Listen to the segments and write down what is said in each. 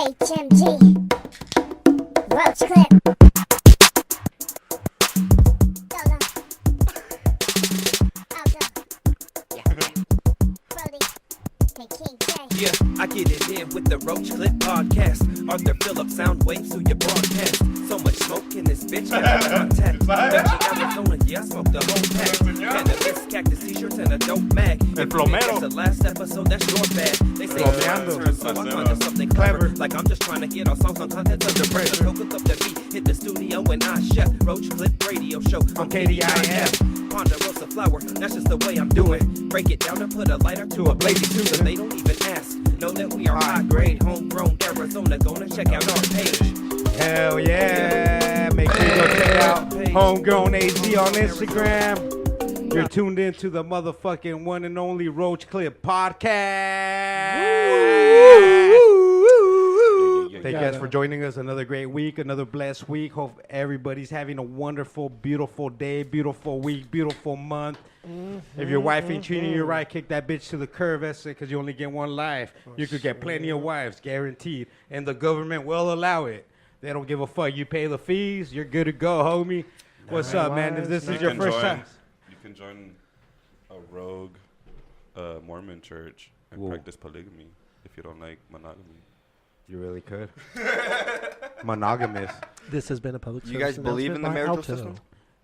HMG Roach Clip. Yeah, I get it in with the Roach Clip podcast. Arthur Phillips sound waves through your broadcast. So much smoke in this bitch, got contact. Veggie Arizona, yeah, I smoked the whole pack. Cannabis, cactus t-shirts, and a dope mag. El plomero. It's the last episode, that's your bad. They say Plomeando. turn, so I conjure something clever. Like I'm just trying to get our songs on content under pressure. Cook up the beat, hit the studio, and I chef. Roach Clip radio show on KDIF. Ponderosa flower, that's just the way I'm doing. Break it down and put a lighter to a blazing tune. So they don't even ask. Know that we are high grade, homegrown Arizona. Gonna check out our page. Hell yeah. Make sure you go check out Homegrown AZ on Instagram. You're tuned in to the motherfucking one and only Roach Clip podcast. Thank you guys for joining us. Another great week, another blessed week. Hope everybody's having a wonderful, beautiful day, beautiful week, beautiful month. If your wife ain't treating you right, kick that bitch to the curb, because you only get one life. You could get plenty of wives, guaranteed. And the government will allow it. They don't give a fuck. You pay the fees, you're good to go, homie. What's up, man? If this is your first time. You can join a rogue Mormon church and practice polygamy if you don't like monogamy. You really could. Monogamous. This has been a public service You guys believe in the announcement by marital Alto. system?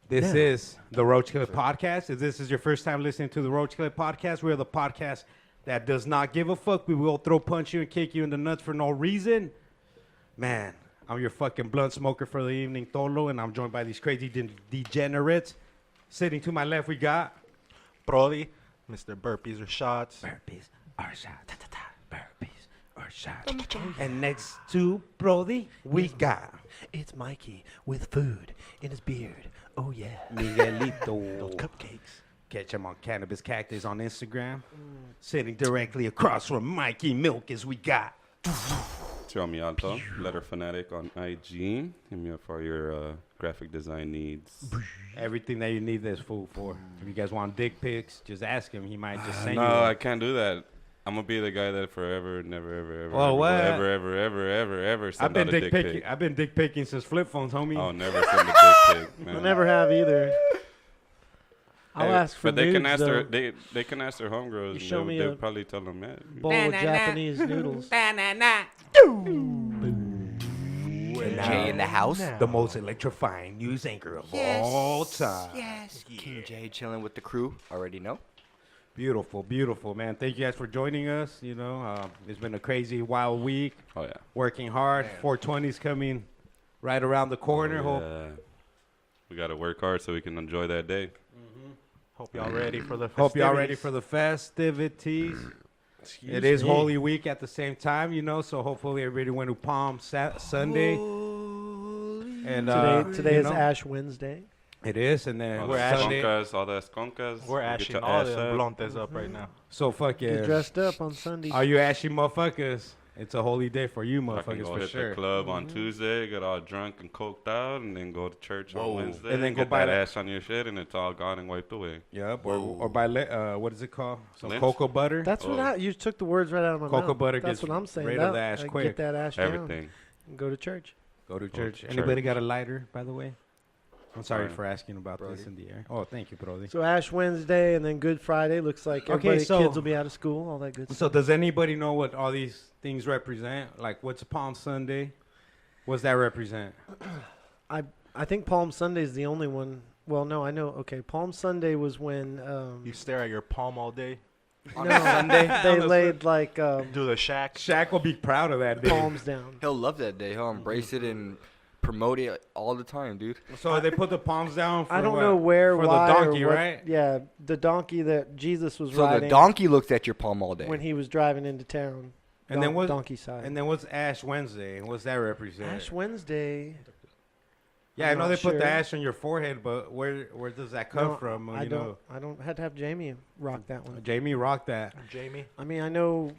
This is the Roach Clip Podcast. If this is your first time listening to the Roach Clip Podcast, we're the podcast that does not give a fuck. We will throw punch you and kick you in the nuts for no reason. Man, I'm your fucking blunt smoker for the evening, Tolo, and I'm joined by these crazy degenerates. Sitting to my left, we got Brody, Mr. Burpies or Shots. Burpees or shots. Burpees or shots. And next to Brody, we got It's Mikey with food in his beard. Oh, yeah. Miguelitos. Those cupcakes. Catch him on Cannabis Cactus on Instagram. Sitting directly across from Mikey Milk as we got. Tiro Mi Alto, Letter Fanatic on IG. Hit me up for your graphic design needs. Everything that you need this fool for. If you guys want dick pics, just ask him. He might just send No, you I one. can't do that. I'm gonna be the guy that forever, never, ever, ever, Oh, ever, what? ever I've send been out a dick dick picking. pic. I've been dick picking since flip phones, homie. I'll never send a dick pic, man. I never have either. I'll Hey, ask for but they nudes, can ask though. they can ask their homegirls. You show And me they'll a probably tell them that. bowl of Japanese noodles. Jay in the house. The most electrifying news anchor of all time. Yes. King Jay chilling with the crew. Already know. Beautiful, beautiful, man. Thank you guys for joining us. You know, it's been a crazy, wild week. Oh yeah. Working hard. 420's coming right around the corner. Hope. We gotta work hard so we can enjoy that day. Hope y'all ready for the Hope y'all ready festivities. for the festivities. It is Holy Week at the same time, you know, so hopefully everybody went to Palm Sunday. And Today you is know, Ash Wednesday. It is, and then All We're the actually- esconcas, all the esconcas. We're Get ashing your all ass the up. blontes up right now. so fucking. Get dressed up on Sunday. Are you ashy motherfuckers? It's a holy day for you I can motherfuckers go for hit sure. the club on Tuesday, get all drunk and coked out, and then go to church on Wednesday. And then go get buy that that- ash on your shit, and it's all gone and wiped away. Yep, or buy what is it called? Some Lint? cocoa butter. That's what you took the words right out of my mouth. Cocoa butter That's gets what I'm saying. rid of the ash quick. Get that ash down Everything. and go to church. Go to church. to Anybody church. got a lighter, by the way? I'm sorry Fine. for asking about this in the air. Oh, thank you, Brody. So Ash Wednesday and then Good Friday. Looks like Okay, everybody, so- kids will be out of school, all that good So stuff. does anybody know what all these things represent? Like, what's Palm Sunday? What's that represent? I think Palm Sunday is the only one. Well, no, I know. Okay, Palm Sunday was when You stare at your palm all day. no, they laid like Do the shack. Shaq will be proud of that, dude. palms down. He'll love that day. He'll embrace it and promote it all the time, dude. So they put the palms down for I don't what? know where, For why, the donkey, or what, right? Yeah, the donkey that Jesus was So riding the donkey looks at your palm all day. when he was driving into town. And then what? Donkey side. And then what's Ash Wednesday? What's that represent? Ash Wednesday. Yeah, I I'm know not they put the sure. ash on your forehead, but where does that come No, from? I don't. I don't. Had to have Jamie rock that one. Jamie rocked that. Jamie. I mean, I know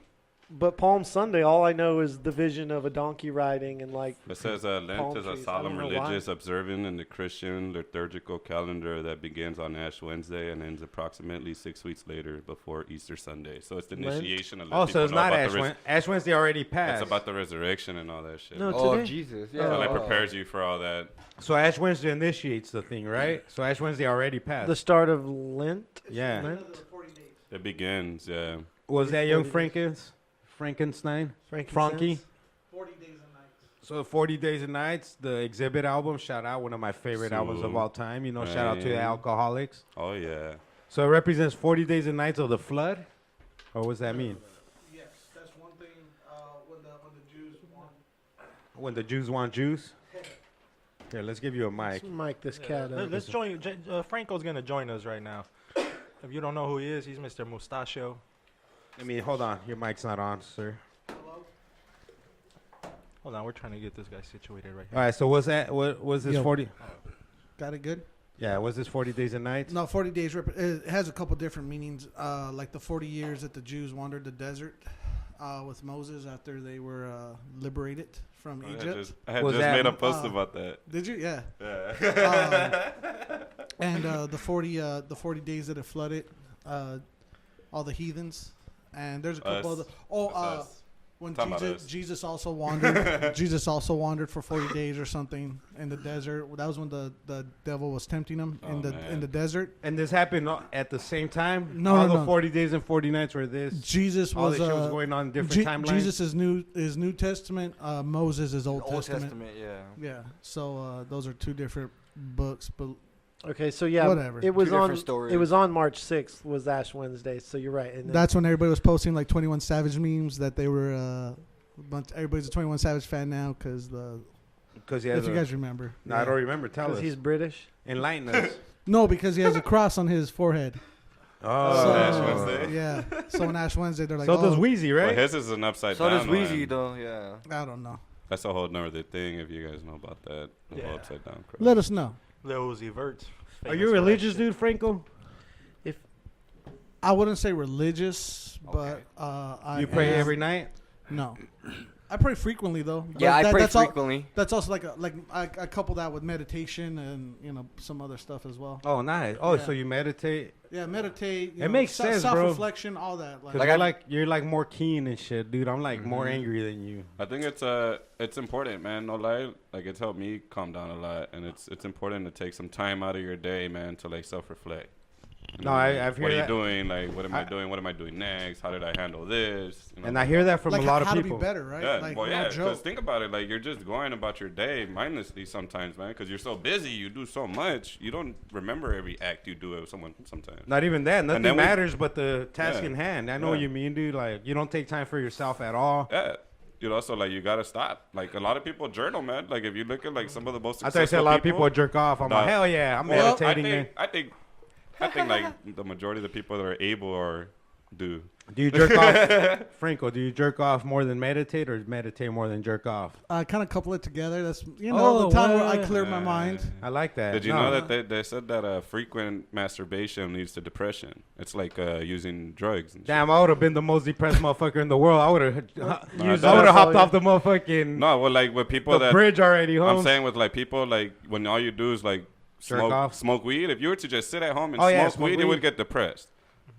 But Palm Sunday, all I know is the vision of a donkey riding and like. It says Lent palm is a trees. I solemn don't know why. religious observance in the Christian liturgical calendar that begins on Ash Wednesday and ends approximately 6 weeks later before Easter Sunday. So it's the Lent? initiation of let Oh, people so it's know not about Ash the Wednesday. Ash Wednesday already passed. It's about the resurrection and all that shit. No, Oh, today? Jesus. So Yeah. it prepares you for all that. So Ash Wednesday initiates the thing, right? So Ash Wednesday already passed. The start of Lent. Yeah. Lent? It begins, yeah. Was that young 40 Frankenstein? Frankincense? Frankie? 40 Days and Nights. So 40 Days and Nights, the Exhibit album, shout out, one of my favorite albums of all time. You know, shout out to the Right. Alcoholics. Oh, yeah. So it represents 40 days and nights of the flood? Or what does that mean? Yes, that's one thing. When the Jews won. When the Jews want Jews? Here, let's give you a mic. Let's mic this cat up. Let's join. Franco's gonna join us right now. If you don't know who he is, he's Mr. Mustachio. I mean, hold on. Your mic's not on, sir. Hold on, we're trying to get this guy situated right All here. right, so what's that? What was this Yo. 40? Got it good? Yeah, was this 40 days and nights? No, 40 days. It has a couple different meanings. Like the 40 years that the Jews wandered the desert with Moses after they were liberated from Egypt. I had Was just that- made a post about that. Did you? Yeah. Yeah. And the 40 days that it flooded all the heathens. And there's a couple Us. other. Us. When Talking about us. Jesus also wandered. Jesus also wandered for 40 days or something in the desert. That was when the devil was tempting him Oh, man. in the desert. And this happened at the same time? No, All no, the no. 40 days and 40 nights were this? Jesus All was this shit was going on in different timelines? Jesus is New Testament. Moses is Old Old Testament. Testament, yeah. Yeah. So those are two different books, but Okay, so yeah, Whatever. it was Two on. different stories. It was on March 6th. Was Ash Wednesday? So you're right. And then- that's when everybody was posting like 21 Savage memes that they were. Everybody's a 21 Savage fan now because Because he if has you a... guys remember. No, I don't remember. Tell us. he's British. Enlighten us. No, because he has a cross on his forehead. Oh. So, Ash Wednesday. Yeah. So on Ash Wednesday, they're like, So does oh, Wheezy, Well, right? his is an upside So down does Weezy, one. though, yeah. I don't know. That's a whole nother thing if you guys know about that. The whole Yeah. upside down cross. Let us know. Lil Uzi Vert. Are you a religious dude, Franco? I wouldn't say religious, but You I pray am- every night? No. I pray frequently though. Yeah, But I pray that's frequently. That's also like I couple that with meditation and some other stuff as well. Oh, nice. Oh, Yeah. so you meditate? Yeah, meditate. It makes sense, bro. Self-reflection, all that. Cause Like you're like more keen and shit, dude. I'm like more Mhm. angry than you. I think it's important, man. No lie, like it's helped me calm down a lot, and it's important to take some time out of your day, man, to like self-reflect. You No, know, I've what heard are you that. doing? Like, what am I I- doing? What am I doing next? How did I handle this? You know, And I hear that from like a lot of how people. to be better, right? Yeah, Like well, no yeah. joke. Because think about it, like you're just going about your day mindlessly sometimes, man. Because you're so busy, you do so much, you don't remember every act you do with someone sometimes. Not even that. Nothing then we- matters but the task Yeah. in hand. I know Yeah. what you mean, dude. Like you don't take time for yourself at all. Yeah. You know, so like you gotta stop. Like a lot of people journal, man. Like if you look at like some of the most I successful thought you said a lot of people jerk off. I'm Nah. like, hell yeah, I'm Well, meditating. man. I think like the majority of the people that are able or do. Do you jerk off, Franco? Do you jerk off more than meditate, or meditate more than jerk off? I kind of couple it together. That's the Oh, time where I what? clear my mind. I like that. Did you No. know that they said that frequent masturbation leads to depression? It's like using drugs. And Damn, I would have been the most depressed motherfucker in the world. I would have Use I would that. have hopped off the motherfucking shit. No, well, like with people the that bridge already, I'm home. saying with like people like when all you do is like Jerk off? smoke weed. If you were to just sit at home and Oh, yeah, smoke smoke weed, weed. you would get depressed.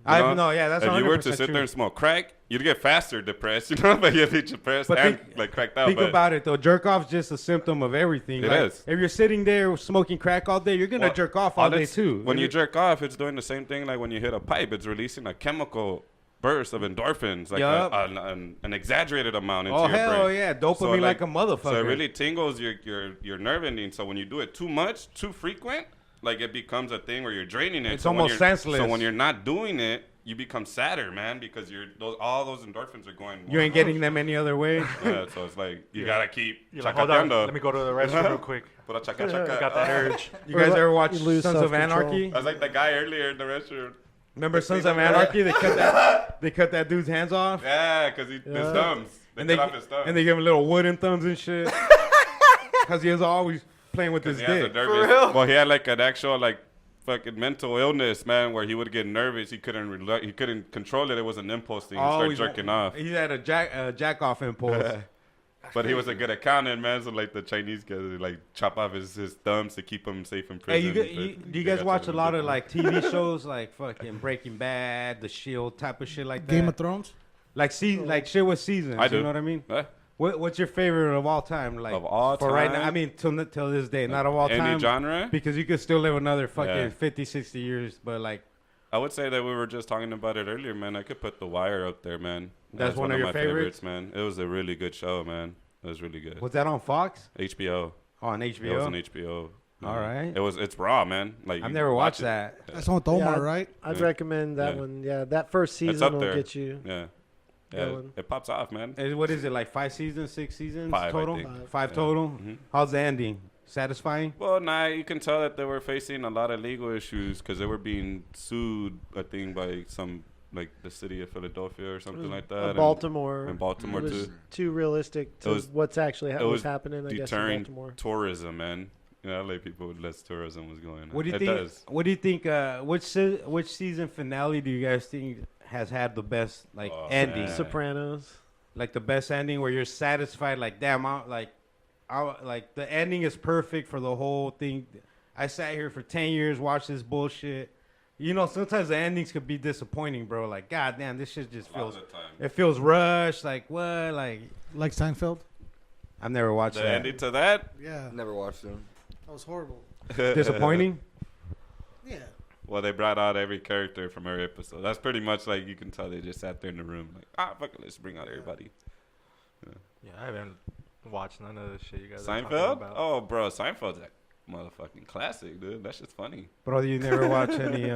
I know? know, yeah, that's if you were to 100% sit true. there and smoke crack, you'd get faster depressed, you know, but you'd be depressed But and think- like cracked out. Think but about it though. Jerk off's just a symptom of everything. It Like, is. If you're sitting there smoking crack all day, you're gonna Well, jerk off all day it's- too. When you jerk off, it's doing the same thing like when you hit a pipe. It's releasing a chemical burst of endorphins, like Yup. an exaggerated amount into oh your hell brain. yeah, dopamine So, like a motherfucker. So it really tingles your nerve ending. So when you do it too much, too frequent, like it becomes a thing where you're draining it. It's So when almost you're- senseless. So when you're not doing it, you become sadder, man, because all those endorphins are going. you ain't getting them any other way. Yeah, so it's like you gotta keep. You're like, hold on, chacateando. let me go to the restroom real quick. Pura chaca, I chaca. got that urge. You guys ever watch You lose Sons of self-control. Anarchy? I was like the guy earlier in the restroom. Remember Sons of Anarchy? They cut that dude's hands off, Yeah, because his thumbs. They and cut off his thumbs. and they give him little wooden thumbs and shit. Because he was always playing with his He has a dick. derby. Well, he had like an actual like fucking mental illness, man, where he would get nervous. He couldn't control it. It was an impulse thing. He started jerking off. He had a jack off impulse. But he was a good accountant, man. So like the Chinese guys would, like chop off his thumbs to keep him safe in prison. Hey, do you guys watch a lot of like TV shows like fucking Breaking Bad, The Shield type of shit like that? Game of Thrones. Like shit with seasons. I do. You know what I mean? Huh? What's your favorite of all time? Like Of all for right time? now, I mean till this day, not of all Any time. genre? Because you could still live another fucking Yeah. 50, 60 years, but like I would say that we were just talking about it earlier, man. I could put The Wire up there, man. That's one of your my favorites? man. It was a really good show, man. It was really good. was that on Fox? HBO. Oh, on It was HBO. on HBO. All right. It's raw, man. Like I've you never watch watched it. that. That's one with Omar, Yeah, right? I'd Yeah. recommend that Yeah. one. Yeah, that first It's season up will there. get you Yeah. going. It pops off, man. What is it, like 5 seasons, 6 seasons 5, I total? think. 5 Yeah. total? Mhm. How's the ending? Satisfying? Well, you can tell that they were facing a lot of legal issues because they were being sued, I think, by some, like the city of Philadelphia or something like that. and- Baltimore. And Baltimore, It was too. too realistic to was- what's actually it was was happening, I guess, in Deterring Baltimore. tourism, man. You know, LA people with less tourism was going on. What do you It think? does. What do you think? Which season finale do you guys think has had the best ending? man. Sopranos. Like the best ending where you're satisfied? Like damn, like the ending is perfect for the whole thing. I sat here for 10 years, watched this bullshit. You know, sometimes the endings could be disappointing, bro. Like, god damn, this shit just A lot feels. of the time. It feels rushed. Like what? Like Like Seinfeld. I've never watched The that. ending to that? Yeah, Never watched them. that was horrible. Disappointing. Yeah. Well, they brought out every character from every episode. That's pretty much like you can tell they just sat there in the room like, fuck it, let's bring out everybody. Yeah, I haven't watched none of the shit you guys are talking Seinfeld? about. Oh, bro, Seinfeld's a motherfucking classic, dude. That shit's funny. Bro, you never watch any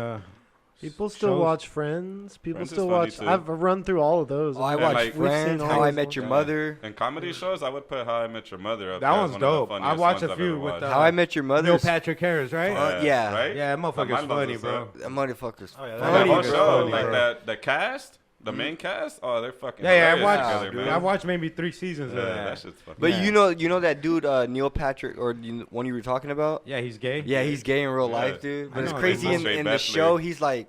People still shows? watch Friends. People Friends is still funny, watch. too. I've run through all of those. Oh, I And, watched like, we've Friends, seen How all I of Met them. Your Yeah. Mother. And comedy shows, I would put How I Met Your Mother up That there as one's one of the dope. funniest I watched ones a I've few ever with watched. How I Met Your Mother. Neil Patrick Harris, right? Yeah. Right? Yeah, that My motherfucker's mind funny, loves bro. us That motherfucker's Oh, yeah, And that that Funny, whole bro. show, Funny, like bro. the cast, the main cast, they're fucking Yeah, I hilarious watched. together, man. I watched maybe 3 seasons Yeah, of that that. shit's fucking But Yeah. you know that dude Neil Patrick, or one you were talking about. Yeah, he's gay. Yeah, he's gay in real Yeah. life, dude. I But it's know, crazy he's a in straight the bachelor. show. He's like,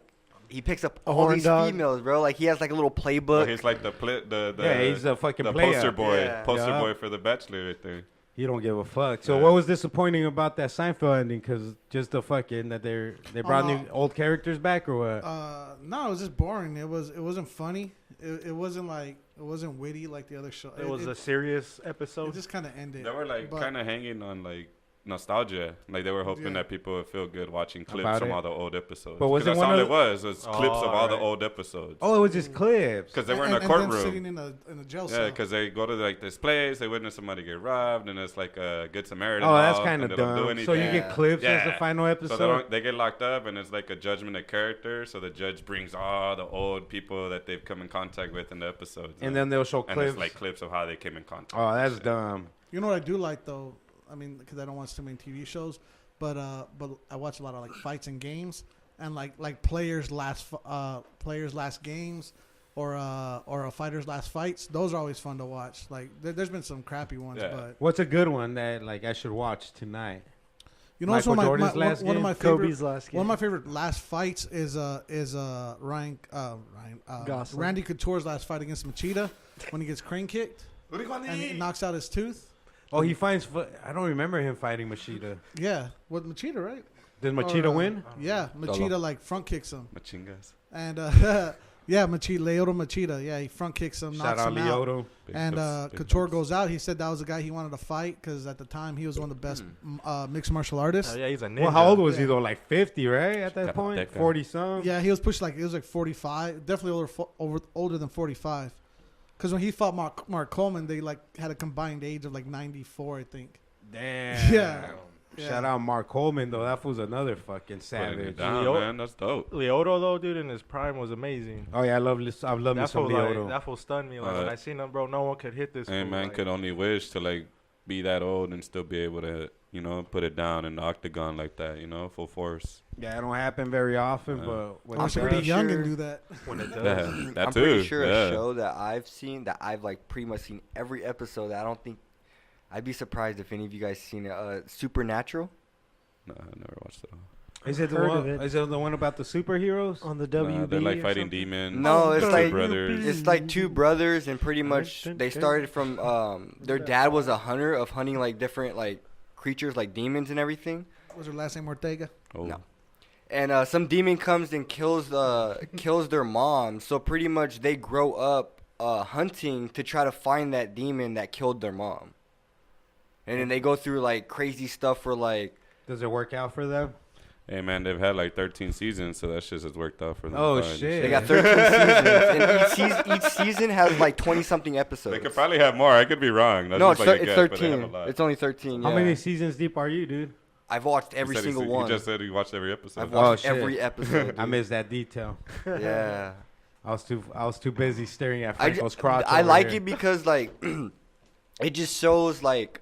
he picks up A all horn these dog? females, bro. Like he has like a little Oh, playbook. he's like the Yeah, he's a fucking the player. poster boy, Yeah. Yeah. for the Bachelor right there. He don't give a fuck. So Yeah. what was disappointing about that Seinfeld ending? Because just the fucking that they brought no. new old characters back or what? No, it was just boring. It wasn't funny. It wasn't witty like the other show. It was a serious episode. It just kind of ended. They were like But- kind of hanging on like nostalgia. Like they were hoping Yeah. that people would feel good watching clips About from it. all the old episodes. But was 'Cause it that's one all of it the- was? Was clips of all the right. old episodes. Oh, it was just clips. Because they were in and a them courtroom. sitting in a jail Yeah, cell. because they go to like this place, they witness somebody get robbed, and it's like a good Samaritan. Oh, that's involved, kind and of they don't do dumb. So you anything. get clips as the Yeah. final So episode. they get locked up, and it's like a judgment of character. So the judge brings all the old people that they've come in contact with in the episodes, And then they'll show and clips. it's like clips of how they came in contact. Oh, that's Yeah. dumb. You know what I do like though? I mean, because I don't watch too many TV shows, but I watch a lot of like fights and games, and like players' last games, or a fighter's last fights. Those are always fun to watch. Like there's been some crappy ones, Yeah. but What's a good one that like I should watch tonight? you know, also Michael Jordan's one last of game? my favorite Kobe's last game. one of my favorite last fights is Gosling. Randy Couture's last fight against Machida when he gets crane kicked and he knocks out his tooth. Oh, he finds. I don't remember him fighting Machida. Yeah, with Machida, right? Did Machida Or, win? Yeah, Machida like front kicks him, Machingas. and yeah, Leoto Machida. Yeah, he front kicks him, Shout knocks out him out. Lyoto. Big And clips, big Couture clips. goes out. He said that was the guy he wanted to fight because at the time he was one of the best mixed martial artists. Oh, yeah, he's a ninja. Well, how old was he Yeah. though? Like 50, right? At that Got point, that guy. 40 some. Yeah, he was pushed like it was like 45, definitely older than 45. Because when he fought Mark Coleman, they like had a combined age of like 94, I think. Damn. Yeah. Shout out Mark Coleman though. That fool's another fucking Putting it savage. down, Leo- man. That's dope. Lyoto though, dude, in his prime was amazing. Oh yeah, I love me some Lyoto. That fool stunned me. Like when I seen him, bro, no one could hit this. Hey, fool, man, like, could only wish to like be that old and still be able to, put it down in the octagon like that, full force. Yeah, it don't happen very often, Yeah. but when I'm it pretty does- young sure- and do that. when it does. Yeah, that I'm too. pretty sure yeah. a show that I've seen that I've like pretty much seen every episode. That I don't think I'd be surprised if any of you guys seen it. Supernatural. No, I never watched it all. Is it the Heard one? of it. Is it the one about the superheroes? On the Nah, WB. they're like or fighting something? demons. No, it's two like brothers. it's like two brothers, and pretty much they started from their dad was a hunter of hunting like different like creatures like demons and everything. Was her last name Ortega? Oh. No. And some demon comes and kills their mom. So pretty much they grow up hunting to try to find that demon that killed their mom. And then they go through like crazy stuff for like. Does it work out for them? Hey man, they've had like 13 seasons, so that shit has worked out for them. Oh, fine. shit. They got 13 seasons, and each season has like 20-something episodes. They could probably have more. I could be wrong. That's No, just it's, like a it's guess, but they have 13. a lot. It's only 13. How yeah. many seasons deep are you, dude? I've watched every He said single he one. just said he watched every episode. I've watched shit. every episode. I dude. missed that detail. Yeah. I was too busy staring at I, Franco's crotch. I over like here. it because like it just shows like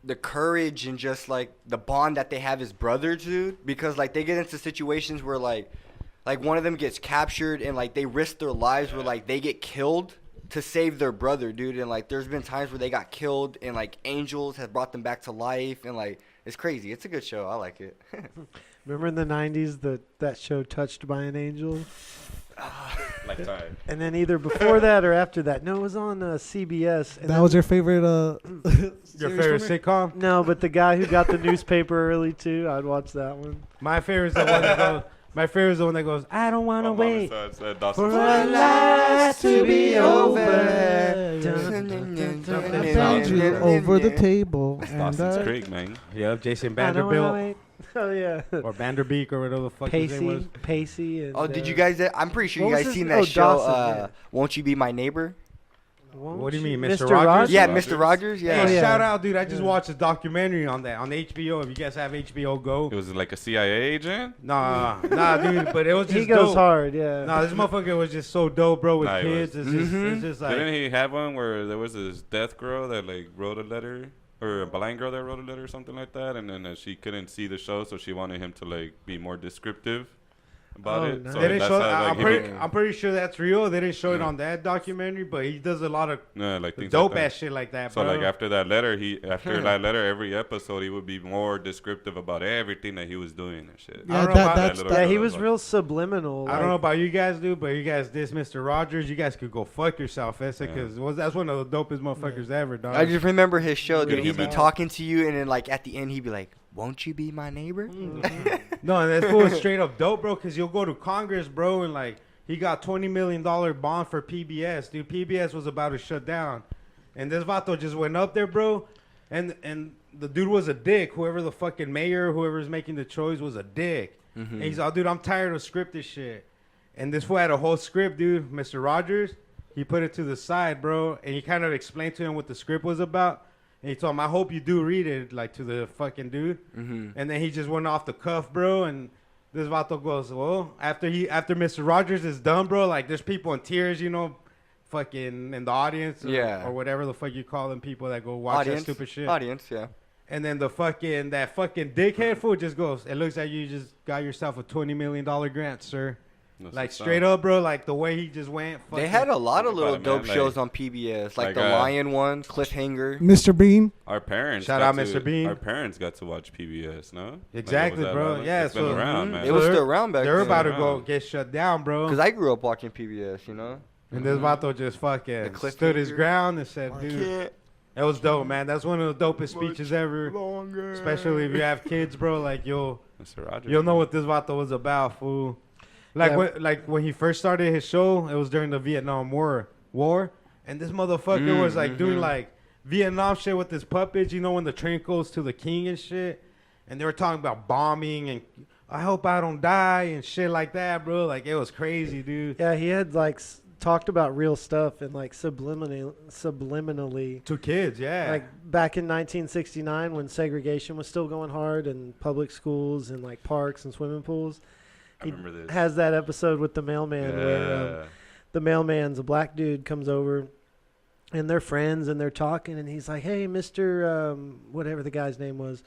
the courage and just like the bond that they have as brothers, dude. Because like they get into situations where like one of them gets captured and like they risk their lives where like they get killed to save their brother, dude. And like there's been times where they got killed and like angels have brought them back to life, and like it's crazy. It's a good show. I like it. Remember in the 90s that show Touched by an Angel? Lifetime. And then either before that or after that. No, it was on CBS. And That then- was your favorite. Your favorite sitcom? No, but the guy who got the newspaper early too. I'd watch that one. My favorite is the one that goes. My favorite is the one that goes. I don't want to My mom wait said for Dawson's our Creek. lives to be over. I banged you over the table. It's And Dawson's Creek, man. Yep, Jason I don't wanna Vanderbilt wait. Oh yeah. or Vanderbeek or whatever the fuck his name was. Pacey. And, Oh, did you guys? I'm pretty sure what you was guys his- seen oh, that show. Dawson, yeah. Won't You Be My Neighbor? What do you mean, Mr. Mr. Rogers? Rogers? Yeah, Rogers? Mr. Rogers. Hey, Yeah. Oh, yeah. shout out, dude! I just Yeah. watched a documentary on that on HBO. If you guys have HBO Go, It was like a CIA agent. nah, dude. But it was just He goes dope. hard, yeah. Nah, this motherfucker was just so dope, bro. With Nah, he kids, was. it's just like Didn't he have one where there was this death girl that like wrote a letter, or a blind girl that wrote a letter or something like that, and then she couldn't see the show, so she wanted him to like be more descriptive about Oh, it. nice. So they didn't that's show. how, like, I'm pretty sure that's real. They didn't show it Yeah. on that documentary, but he does a lot of like things dope like that. ass shit like that, So bro. like after that letter, every episode he would be more descriptive about everything that he was doing and shit. Yeah, I don't know that- about that's- little Yeah, girl he that was like- real subliminal. I don't know about you guys, dude, but you guys diss Mr. Rogers. You guys could go fuck yourself, because that's one of the dopest motherfuckers ever, dog. I just remember his show, dude. Really He'd be bad. talking to you, and then like at the end, he'd be like, "Won't you be my neighbor?" No, and that fool is straight up dope, bro, because you'll go to Congress, bro, and like he got $20 million bond for PBS, dude. PBS was about to shut down, and this vato just went up there, bro, and the dude was a dick. Whoever the fucking mayor, whoever's making the choice, was a dick. And he's like, dude, I'm tired of scripted shit. And this fool had a whole script, dude. Mr. Rogers, he put it to the side, bro, and he kind of explained to him what the script was about. And he told him, I hope you do read it, like, to the fucking dude. And then he just went off the cuff, bro, and this vato goes, well, after Mr. Rogers is done, bro, like, there's people in tears, you know, fucking in the audience. Yeah. Or whatever the fuck you call them, people that go watch that stupid shit. Audience, yeah. And then that fucking dickhead fool just goes, it looks like you just got yourself a $20 million grant, sir. That's Like, what's straight up, bro, like, the way he just went. They had a lot of Think little about it, dope man, like- shows on PBS, like like, the Lion one, Cliffhanger. Mr. Bean. Our parents. Shout got out Mr. Bean. Our parents got to watch PBS, no? Like, Exactly, what was that, bro. man? Yeah, It's been so- around, man. It was they're- still around back They're then. about to Yeah. go get shut down, bro. Because I grew up watching PBS, you know. And this vato just fucking The stood his cliffhanger. ground and said, dude, that was dope, man. That's one of the dopest speeches ever. Especially if you have kids, bro. Like, Mr. Rogers. you'll know what this vato was about, fool. Like, Yeah. when he first started his show, it was during the Vietnam War. And this motherfucker was, like, doing, like, Vietnam shit with his puppets. You know, when the train goes to the king and shit. And they were talking about bombing and I hope I don't die and shit like that, bro. Like, it was crazy, dude. Yeah, he had like talked about real stuff and like subliminally. To kids, yeah. Like back in 1969 when segregation was still going hard in public schools and like parks and swimming pools. I remember this. Has that episode with the mailman where the mailman's a black dude comes over and they're friends and they're talking and he's like, hey, Mr. Whatever the guy's name was.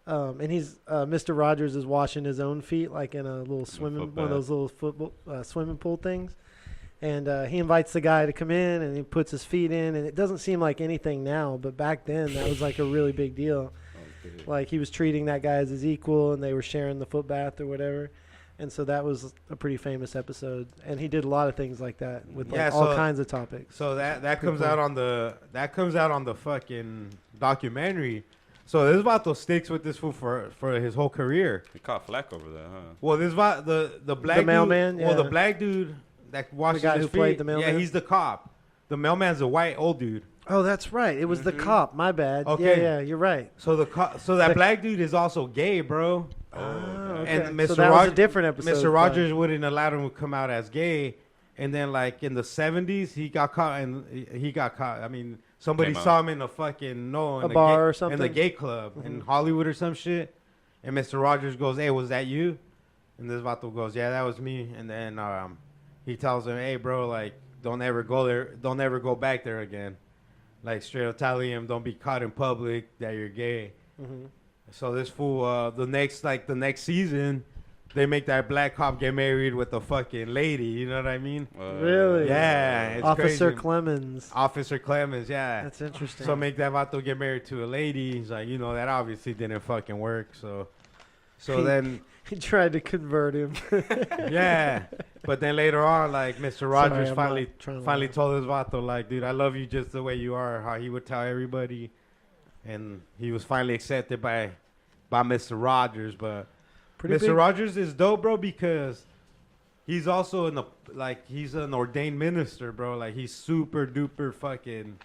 And he's Mr. Rogers is washing his own feet like in a little swimming one of those little football swimming pool things. And he invites the guy to come in and he puts his feet in and it doesn't seem like anything now, but back then that was like a really big deal. Like he was treating that guy as his equal, and they were sharing the foot bath or whatever. And so that was a pretty famous episode, and he did a lot of things like that with like all kinds of topics. So that comes out on the fucking documentary. So this Vato sticks with this fool for his whole career. He caught flack over that, huh? Well, this the black The mailman, dude, well, the yeah. black dude that washes The guy his who feet, played the mailman? yeah, he's the cop. The mailman's a white old dude. Oh, that's right. It was the cop. My bad. Okay. Yeah, you're right. So that black dude is also gay, bro. Oh, okay. And Mr. So that was a different episode. Mr. Rogers wouldn't allow him to come out as gay, and then like in the 70s, he got caught. I mean, somebody Came out. saw him in a fucking in A the bar gay, or something? in the gay club in Hollywood or some shit. And Mr. Rogers goes, "Hey, was that you?" And this vato goes, "Yeah, that was me." And then he tells him, "Hey, bro, like don't ever go there. Don't ever go back there again. Like straight up tell him, don't be caught in public that you're gay." Mm-hmm. So this fool, the next season, they make that black cop get married with a fucking lady. You know what I mean? Really? Yeah. It's Officer crazy. Clemens. Officer Clemens, yeah. That's interesting. So make that vato get married to a lady. He's like, that obviously didn't fucking work. So then, He tried to convert him. yeah. But then later on, like Mr. Rogers I'm finally not trying to finally laugh. told his vato, like, dude, I love you just the way you are. How he would tell everybody, and he was finally accepted by Mr. Rogers. But Pretty Mr. big- Rogers is dope, bro, because he's also he's an ordained minister, bro. Like he's super duper fucking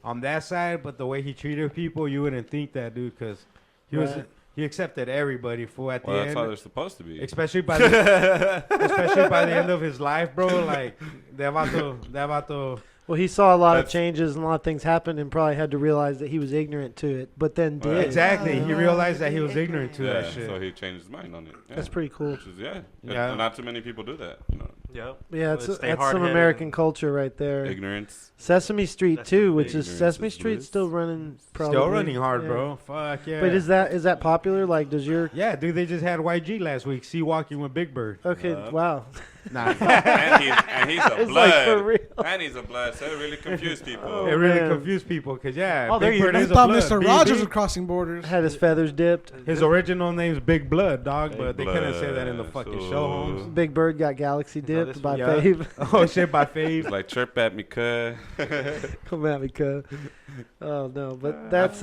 on that side. But the way he treated people, you wouldn't think that, dude, because he accepted everybody for at the Well, that's end. how they're supposed to be. Especially by the end of his life, bro. Like that vato. Well, he saw a lot of That's- changes and a lot of things happen, and probably had to realize that he was ignorant to it, but then Well, did. Exactly. He realized that he was ignorant to yeah, that shit. so he changed his mind on it. Yeah. That's pretty cool. Which is, yeah. Yeah. Not too many people do that. Yep. Yeah, Let's stay that's some hard-headed American and- culture right there. Ignorance. Sesame Street That's too, the which big is ignorance Sesame is Street's bliss. still running. Probably. Still running hard, Yeah. bro. Fuck yeah. But is that popular? Like, does your Yeah, dude. They just had YG last week. See walking with Big Bird. okay? Wow, Nah. and he's a It's blood. like for real. And he's a blood. So it really confused people. It really man. confused people because Oh, there Big you Bird go. I is a thought blood. Mr. BB. Rogers was crossing borders. had his feathers dipped. His original name's Big Blood, dog, Big but they couldn't say that in the Blood, fucking so- show, Holmes. Big Bird got galaxy dipped this by Yeah. Fave. Oh shit, by He's Fave. like, chirp at me, cuh. Come at me, cuz. Oh no, but that's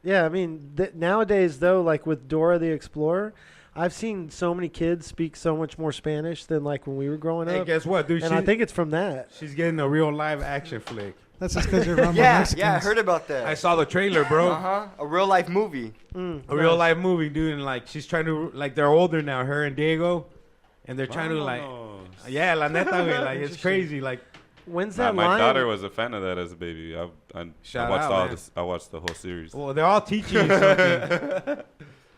yeah. I mean, nowadays though, like with Dora the Explorer, I've seen so many kids speak so much more Spanish than like when we were growing Hey, up, guess what, dude? and I think it's from that. she's getting a real live action flick. That's just because you're around Yeah, Mexicans. yeah, I heard about that. I saw the trailer, bro. A real life movie. Mm, A real life movie, dude, and like she's trying to like they're older now, her and Diego, and they're trying to like, yeah, la neta, güey, like it's crazy, like. When's Nah, that my line? daughter was a fan of that as a baby. I Shout watched out, all man. this. I watched the whole series. Well, they're all teaching you something.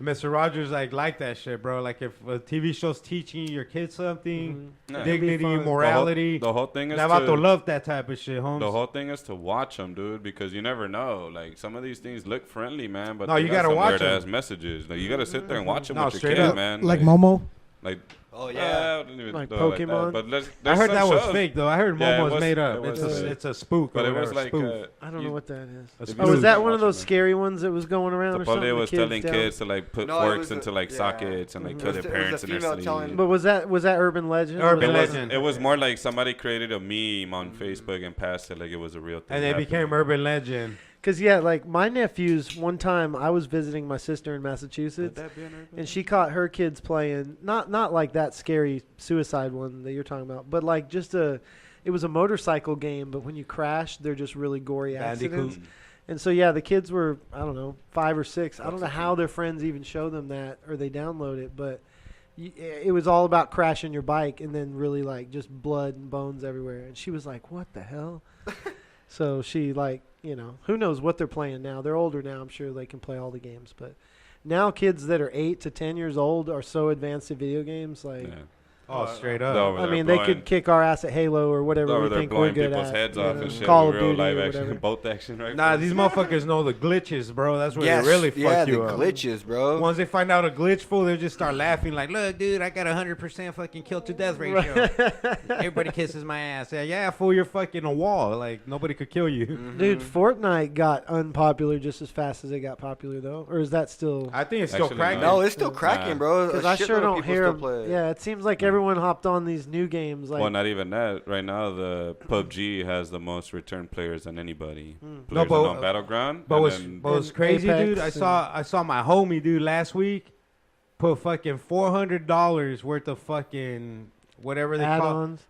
Mr. Rogers like that shit, bro. Like if a TV show's teaching your kids something, Yeah. dignity, fun. morality, The whole thing is that vato to, love that type of shit, Holmes. the whole thing is to watch them, dude, because you never know. Like some of these things look friendly, man, but No, they you got gotta some watch weird 'em. ass messages. Like you gotta sit there and watch them No, with your straight kid, up. man. Like Momo. Like Oh yeah. I didn't even Like know Pokemon? that, but I there's heard some that was shows- fake though. I heard Yeah, it Momo's was- made up. it was fake. It's a spook. But or it was whatever, like spoof. I don't know what that is. A If spoof. you Oh, is that watch one of them, those man. scary ones that was going around? The or something? Pole The was kids telling down? kids to like put No, it forks was a- into like yeah. sockets and like It kill was their the- it was parents the in their female sleep. telling- But was that urban legend? Urban Or was it- legend. It was more like somebody created a meme on Facebook and passed it like it was a real thing. And it happening. became urban legend. Cause yeah, like my nephews. One time I was visiting my sister in Massachusetts, and she caught her kids playing not like that scary suicide one that you're talking about, but like just it was a motorcycle game. But when you crash, they're just really gory accidents. Bandicoot. And so yeah, the kids were I don't know 5 or 6. I don't know how their friends even show them that or they download it, but it was all about crashing your bike and then really like just blood and bones everywhere. And she was like, "What the hell?" So she like, who knows what they're playing now. They're older now. I'm sure they can play all the games. But now kids that are 8 to 10 years old are so advanced at video games. Like, Yeah. Oh, straight They're up. over I there mean, they blowing- could kick our ass at Halo or whatever over we there think we're blowing good people's at. heads you off know, and shit. Call with of real Duty live or action, whatever. both action right Nah, there. these motherfuckers know the glitches, bro. That's where Yes, they really yeah, fuck you the up. glitches, bro. Once they find out a glitch, fool, they'll just start laughing like, look, dude, I got 100% fucking kill to death ratio. Everybody kisses my ass. Yeah, fool, you're fucking a wall. Like, nobody could kill you. Dude, Fortnite got unpopular just as fast as it got popular, though. Or is that still? I think it's still Actually, cracking. No, it's still cracking, bro. Because A I sure shitload of don't people hear still 'em. play it. Yeah, it seems like everyone hopped on these new games. Like, Well, not even that. Right now, the PUBG has the most return players than anybody. No, Players but- in Battleground. But and what's, then- but what's And crazy, Apex dude? I saw my homie, dude, last week put fucking $400 worth of fucking whatever they add-ons.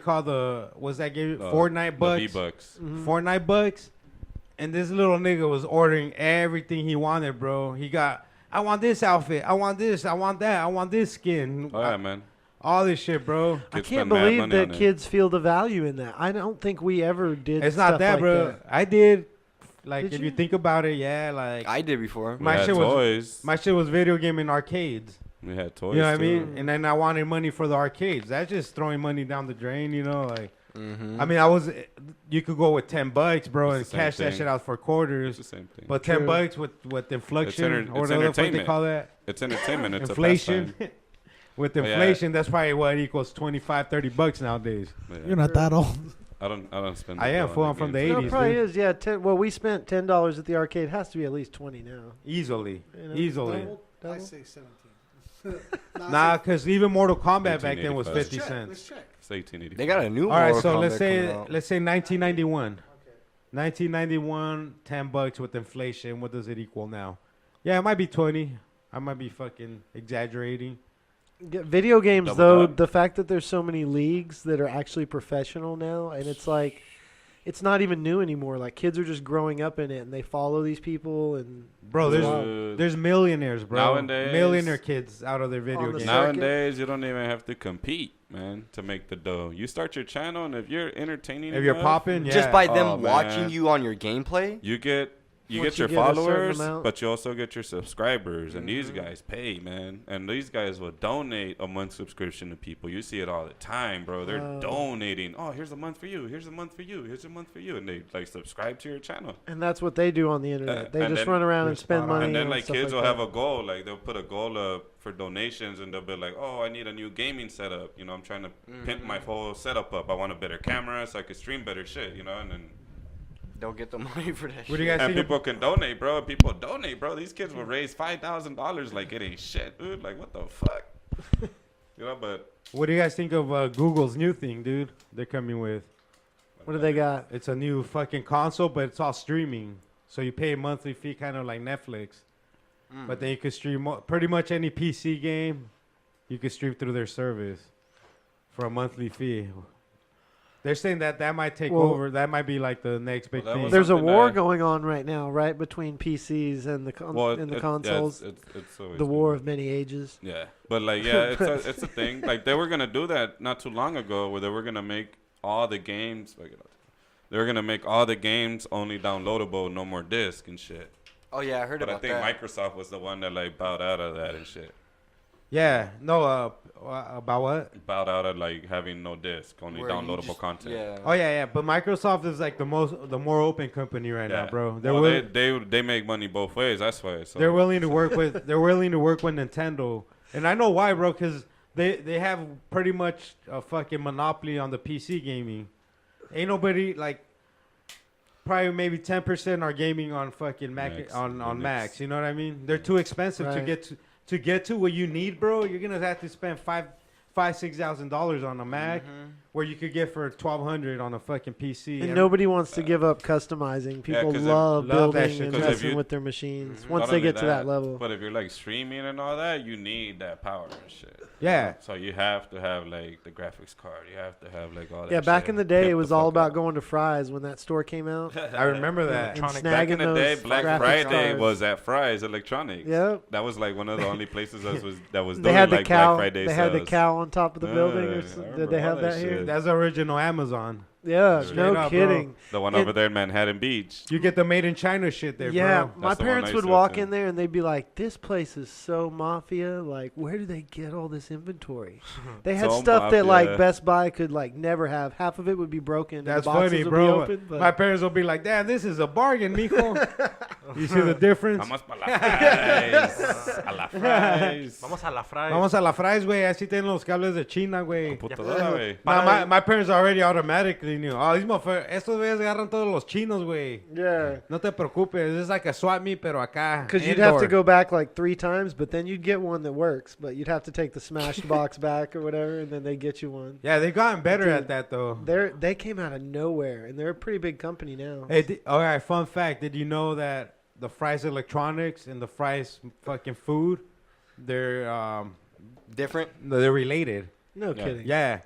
call the what's that game? uh, Fortnite the bucks. V-Bucks. Fortnite bucks. And this little nigga was ordering everything he wanted, bro. He got, I want this outfit, I want this, I want that, I want this skin. Oh yeah, man. All this shit, bro. I Kids can't spend mad believe money that on it. kids feel the value in that. I don't think we ever did. It's stuff not that, like bro. that. I did. Like, Did if you? you think about it, yeah, like I did before. We My had shit was- toys. my shit was video game in arcades. We had toys. You know what I too. mean? And then I wanted money for the arcades. That's just throwing money down the drain, you know? Like, Mm-hmm. I mean, you could go with $10, bro, It's and the same cash that thing. shit out for It's quarters. the same thing. But True. $10 with inflation enter- or it's whatever the fuck they entertainment. call that, It's entertainment. It's inflation. A With yeah. inflation, that's probably what equals $25-$30 nowadays. pastime. You're not that old. I don't spend. I am, dough fool, on I'm from games. the No, 80s, it probably dude. is. Yeah. Well, we spent $10 at the arcade. It has to be at least 20 now. Easily, You know? easily. I Double? say 17. Nah, because even Mortal Kombat back then was 1885. 50 Let's cents. check. It's 1880. They got a new All right, Mortal so Kombat let's say coming out. 1991. 1991, $10 with inflation. What does it equal now? Yeah, it might be 20. I might be fucking exaggerating. Video games, Double though, tap. the fact that there's so many leagues that are actually professional now, and it's like, it's not even new anymore. Like, kids are just growing up in it, and they follow these people, and Bro, Dude. there's millionaires, bro. Nowadays- Millionaire kids out of their video On the games. circuit. Nowadays, you don't even have to compete, man, to make the dough. You start your channel, and if you're entertaining, If you're enough, popping, yeah. Just by Oh, them watching man. you on your gameplay. you get Once your you get a certain followers, amount. but you also get your subscribers, and these Mm-hmm. guys pay, man. And these guys will donate a month subscription to people. You see it all the time, bro. They're Wow. donating. Oh, here's a month for you. Here's a month for you. Here's a month for you, and they like subscribe to your channel. that's what they do on the internet. They and just then- run around You're and spend spot on. money. And then on like stuff kids like will have that. a goal, like they'll put a goal up for donations, and they'll be like, "Oh, I need a new gaming setup. You know, I'm trying to pimp my whole setup up. I want a better camera so I can stream better shit. You know." And then They'll get the money for that What shit. do you guys and think? people can donate, bro. People donate, bro. These kids will raise $5,000 like it ain't shit, dude. Like what the fuck, you know? But What do you guys think of Google's new thing, dude? They're coming with. What do they got? It's a new fucking console, but it's all streaming. So you pay a monthly fee, kind of like Netflix. But then you could stream pretty much any PC game. You could stream through their service for a monthly fee. They're saying that might take Well- over. That might be like the next big that thing. was There's a something war that- going on right now, right, between PCs and the consoles. it's always The been- war of many ages. Yeah, but like yeah, it's a thing. Like they were gonna do that not too long ago, where they were gonna make all the games. They were gonna make all the games only downloadable, no more disc and shit. Oh yeah, I heard But I about think that. Microsoft was the one that like bowed out of that and shit. Yeah. No. About what? Bowed out of like having no disc, only Where you downloadable just- content. Yeah. Oh yeah. But Microsoft is like the more open company right now, bro. They're Well, will- they make money both ways. That's why. So. They're willing to work with Nintendo, and I know why, bro. Because they have pretty much a fucking monopoly on the PC gaming. Ain't nobody like probably maybe 10% are gaming on fucking Mac Macs, on Linux. Macs. You know what I mean? They're too expensive to Right. get to what you need, bro. You're gonna have to spend $6,000 on a Mac, where you could get for $1,200 on a fucking PC. And nobody wants to give up customizing. People 'cause love love that building shit, and 'cause if messing you- with their machines. Mhm. Once Not they only get to that level. But if you're like streaming and all that, you need that power and shit. Yeah. So you have to have like the graphics card. You have to have like all that. Yeah, back shit. in the day, Pimp it was the all fuck about out. going to Fry's when that store came out. I remember that. And Electronic- Back in snagging the day, those Black graphics Friday cards. was at Fry's Electronics. Yep. That was like one of the only places that was They doing had the like cow. Black Friday They had the sales. cow on top of the building. I Did remember they all have that that here? shit. That's original Amazon. Yeah, Straight no up, bro. kidding. The one And- over there in Manhattan Beach. You get the made in China shit there, Yeah, bro. my That's the one I parents used would to go walk to. in there and they'd be like, "This place is so mafia. Like, where do they get all this inventory?" They had So stuff that like mafia. Best Buy could like never have. Half of it would be broken. and That's the boxes funny, would bro. Be open, but My parents will be like, "Damn, this is a bargain, mijo." You see the difference? Vamos pa la fries. A la fries. Vamos a la fries. Vamos a la fries, güey. Así tienen los cables de China, güey. Computadora, güey. My parents already automatically knew. Oh, these motherfuckers, estos güeyes agarran todos los chinos, güey. yeah. No te preocupes. It's like a swap meet, pero acá. Because you'd have to indoor. go back like 3 times, but then you'd get one that works. But you'd have to take the smashed box back or whatever, and then they get you one. Yeah, they've gotten better Dude. at that, though. They came out of nowhere, and they're a pretty big company now. Hey, all right, fun fact. Did you know that the Fry's Electronics and the Fry's fucking food, they're Different. they're related. No Yeah. kidding. Yeah.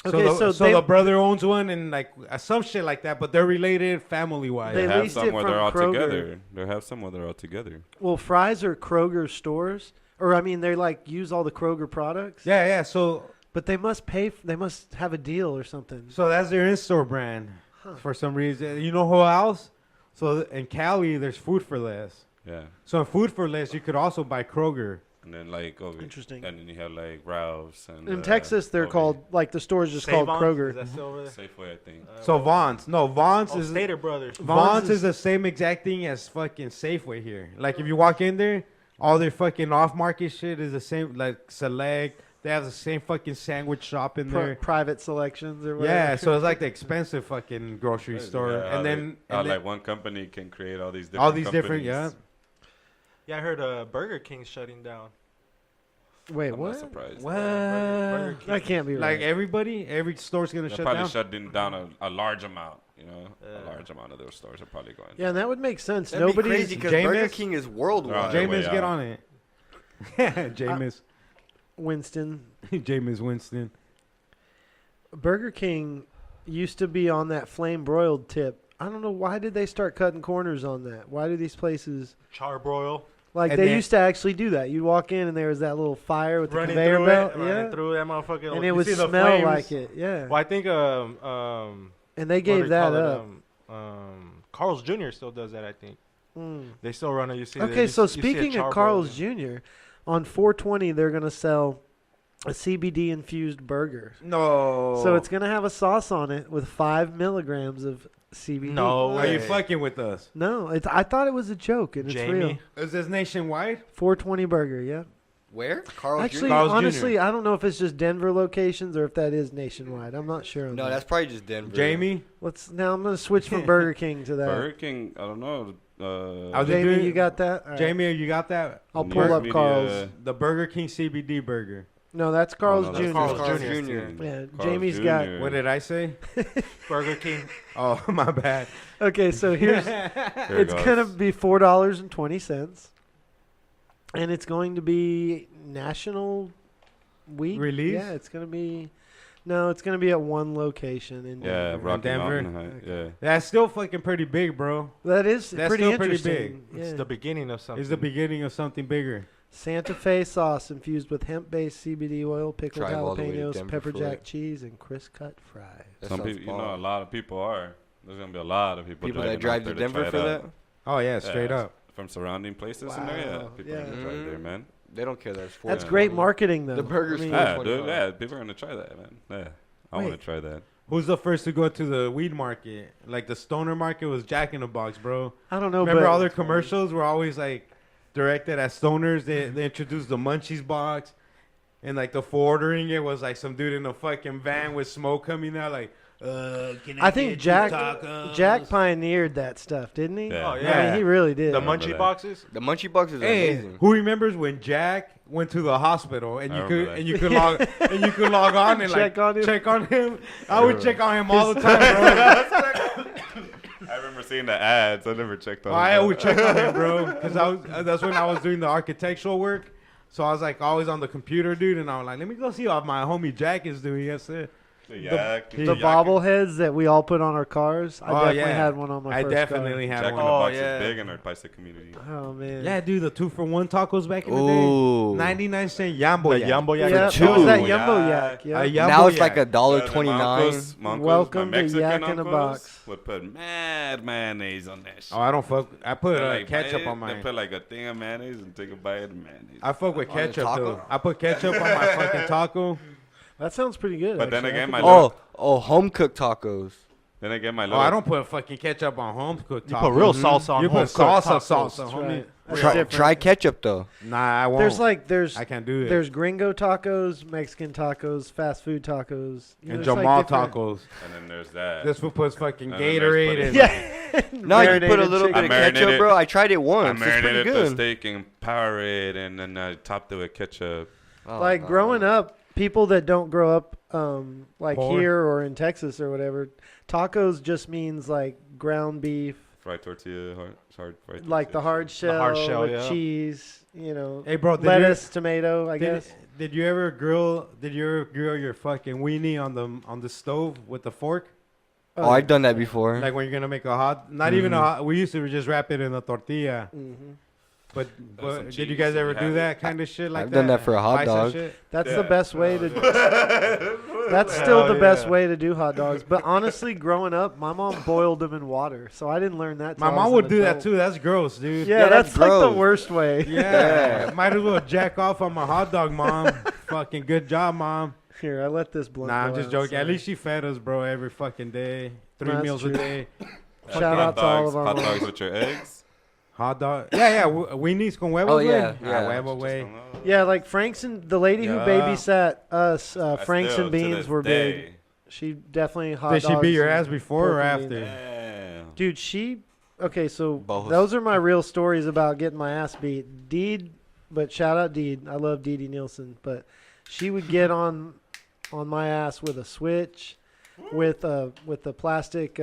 Okay, so so they- the brother owns one and like some shit like that, but they're related family wise. They They have leased some it where from they're all Kroger. together. They have some where they're all together. Well, Fry's are Kroger stores, or I mean, they like use all the Kroger products. Yeah, yeah. So But they must pay. They must have a deal or something. that's their in-store brand for some reason. You know who else? So in Cali, there's Food for Less. Yeah. So in Food for Less, you could also buy Kroger. And then like over. Interesting. And then you have like Ralph's and. In Texas, they're over called like the store's just called Save-Ons? Kroger. Is that still over there? Safeway, I think. So Vaughn's, no, Vaughn's Oh, is Stater Brothers. Vaughn's is the same exact thing as fucking Safeway here. Like if you walk in there, all their fucking off-market shit is the same. Like Select, they have the same fucking sandwich shop in there. Private selections or whatever. Yeah, so it's like the expensive fucking grocery store, Yeah, how and they- then, how and then like one company can create all these different. all these different, companies. yeah. Yeah, I heard Burger King's shutting down. Wait, I'm what? not surprised. What? Burger King. That can't be Like right. every store's gonna They're shut probably down. shutting down a large amount. You know, Yeah. a large amount of those stores are probably going. Yeah, and that would make sense. That'd be Nobody's crazy because Burger Jameis? King is worldwide. They're Jameis, way get out. on it. Jameis, Winston. Jameis Winston. Burger King used to be on that flame broiled tip. I don't know why did they start cutting corners on that? Why do these places Charbroil. like And they then- used to actually do that? You'd walk in and there was that little fire with the Running conveyor through belt, it. Running yeah, through that motherfucker. and You it would see the smell flames? like it, yeah. Well, I think And they what do gave they that call it? up. Carl's Jr. still does that, I think. Mm. They still run it. You see. Okay, you so see a speaking of Charbroil Carl's there. Jr., on 420 they're gonna sell a CBD infused burger. No. So it's gonna have a sauce on it with 5 milligrams of CBD. No Are you way. fucking with us? No, I thought it was a joke, and it's real. Jamie. Is this nationwide? 420 burger, yeah. Where? Carl's Actually, Jr.? Carl's Jr. honestly, I don't know if it's just Denver locations or if that is nationwide. I'm not sure. On No, that. that's probably just Denver. Jamie? Now I'm gonna switch from Burger King to that. Burger King, I don't know. How's it Jamie, doing? you got that? All right. Jamie, you got that? I'll New pull York up media- Carl's. The Burger King CBD burger. No, that's Carl's Oh, no, Jr. that's Carl's Carl's Jr. Jr. Yeah, Carl's Jamie's Jr. got. What did I say? Burger King. Oh, my bad. Okay, so here's There it it's goes. gonna be $4.20, and it's going to be National Week Release? Yeah, it's gonna be. No, it's gonna be at one location in Yeah, Denver. Rocky Denver? Mountain High. Yeah. That's still fucking pretty big, bro. That is That's pretty still pretty interesting. It's Yeah. the beginning of something. It's the beginning of something bigger. Santa Fe sauce infused with hemp-based CBD oil, pickled Drive all the way to jalapenos, Denver pepper for jack it. cheese, and crisp cut fries. That Some sounds people, you know, a bomb. lot of people are. There's gonna be a lot of people. People driving that drive out to there Denver try for it that? out. Oh, yeah, straight Yeah, up. from surrounding places in there. Yeah, Wow, people are yeah. gonna drive there, man. They don't care that it's That's Yeah. great marketing, though. The burger's I mean, Yeah. Yeah, dude. 25. Yeah, people are gonna try that, man. Yeah, I want Wait. to try that. Who's the first to go to the weed market? Like the stoner market was Jack in the Box, bro. I don't know, Remember but all their commercials were always like directed at stoners. They introduced the Munchies box, and like the for ordering it was like some dude in a fucking van with smoke coming out. Like, can I think get two Jack tacos? Jack pioneered that stuff, didn't he? Yeah. Oh, I yeah. mean, he really did. The Remember munchie that. boxes. The Munchie Box is Hey, amazing. who remembers when Jack went to the hospital and I you remember could that. and you could log and you could log on and Check on him. check on him? I would check on him all the time, bro. I remember seeing the ads. I never checked on. I them. would check on him, bro, because that's when I was doing the architectural work. So I was like always on the computer, dude, and I was like, let me go see how my homie Jack is doing. Yes, sir. The yak. The bobbleheads that we all put on our cars. I definitely had one on my I first definitely Jack had in one. the Oh, Box yeah. is big in our paisa community. car. Oh man. Yeah, dude, the 2-for-1 tacos back in the Ooh. day. 99-cent Yambo The yak. Yumbo yak. Yeah, two. what was that Oh, Yumbo yak. yak? Yeah. A Yumbo Now it's yak. like $1.29. My uncles, Welcome my to Mexican Yak in a uncles Box. would put mad mayonnaise on that shit. Oh, I don't fuck. I put They, like, ketchup bite on it, mine. They put like a thing of mayonnaise and take a bite of mayonnaise. I fuck with On the ketchup taco? though. I put ketchup on my fucking taco. That sounds pretty good. But then actually. I again, could my do Oh, home cooked tacos. Then I get my Oh, little. I don't put fucking ketchup on home cooked You tacos. put real salsa on You home put salsa, cooked tacos. salsa, That's homie. right. That's Try, different. try ketchup though. Nah, I won't. There's I can't do it. there's gringo tacos, Mexican tacos, fast food tacos, and there's, like, Jamal different- tacos. And then there's that. This fool puts fucking And then there's Gatorade putting- and Yeah. No, you put a Marinated little bit chicken. of I ketchup, marinated- bro. I tried it I once. It's pretty marinated the good. steak and power it, and then I topped it with ketchup. Oh, Like no. growing up, people that don't grow up like Poor. here or in Texas or whatever, tacos just means like ground beef, Fried tortilla, hard fried like the tortilla. hard shell, hard shell, with yeah. cheese, you know, Hey, bro, did lettuce, tomato, I Did, guess. did you ever grill? Did you ever grill your fucking weenie on the stove with the fork? Oh, I've done that before. Like when you're gonna make a hot, not even a hot. We used to just wrap it in a tortilla. But some did cheese you guys if ever you do have that kind of shit like I've that? done that for a hot Spice that dog. shit? That's Yeah. the best way to. That's still the best way to do hot dogs. But honestly, growing up, my mom boiled them in water, so I didn't learn that. My till I mom was would an do that adult. too. That's gross, dude. Yeah, Yeah, that's, that's like the gross. worst way. Yeah. Might as well jack off on my hot dog, mom. Fucking good job, mom. Here, I let this blunt. Nah, I'm go just out, joking. At sorry. least she fed us, bro, every fucking day. 3 That's meals true. a day. Shout Hot out to all dogs, of our hot moms. dogs with your eggs. Hot dog. Yeah. Weenies con huevos. Oh, yeah, güey? yeah. Ah, huevo, way. Yeah, like Franks and the lady who Yeah. babysat us, Franks Still, and to Beans this were day. big. She definitely hot Did she dogs beat your and ass before or pork and after? beans. Damn. Dude, okay, so Both. those are my real stories about getting my ass beat. Deed, but shout out Deed. I love Dee Dee Nielsen, but she would get on my ass with a switch, with a plastic,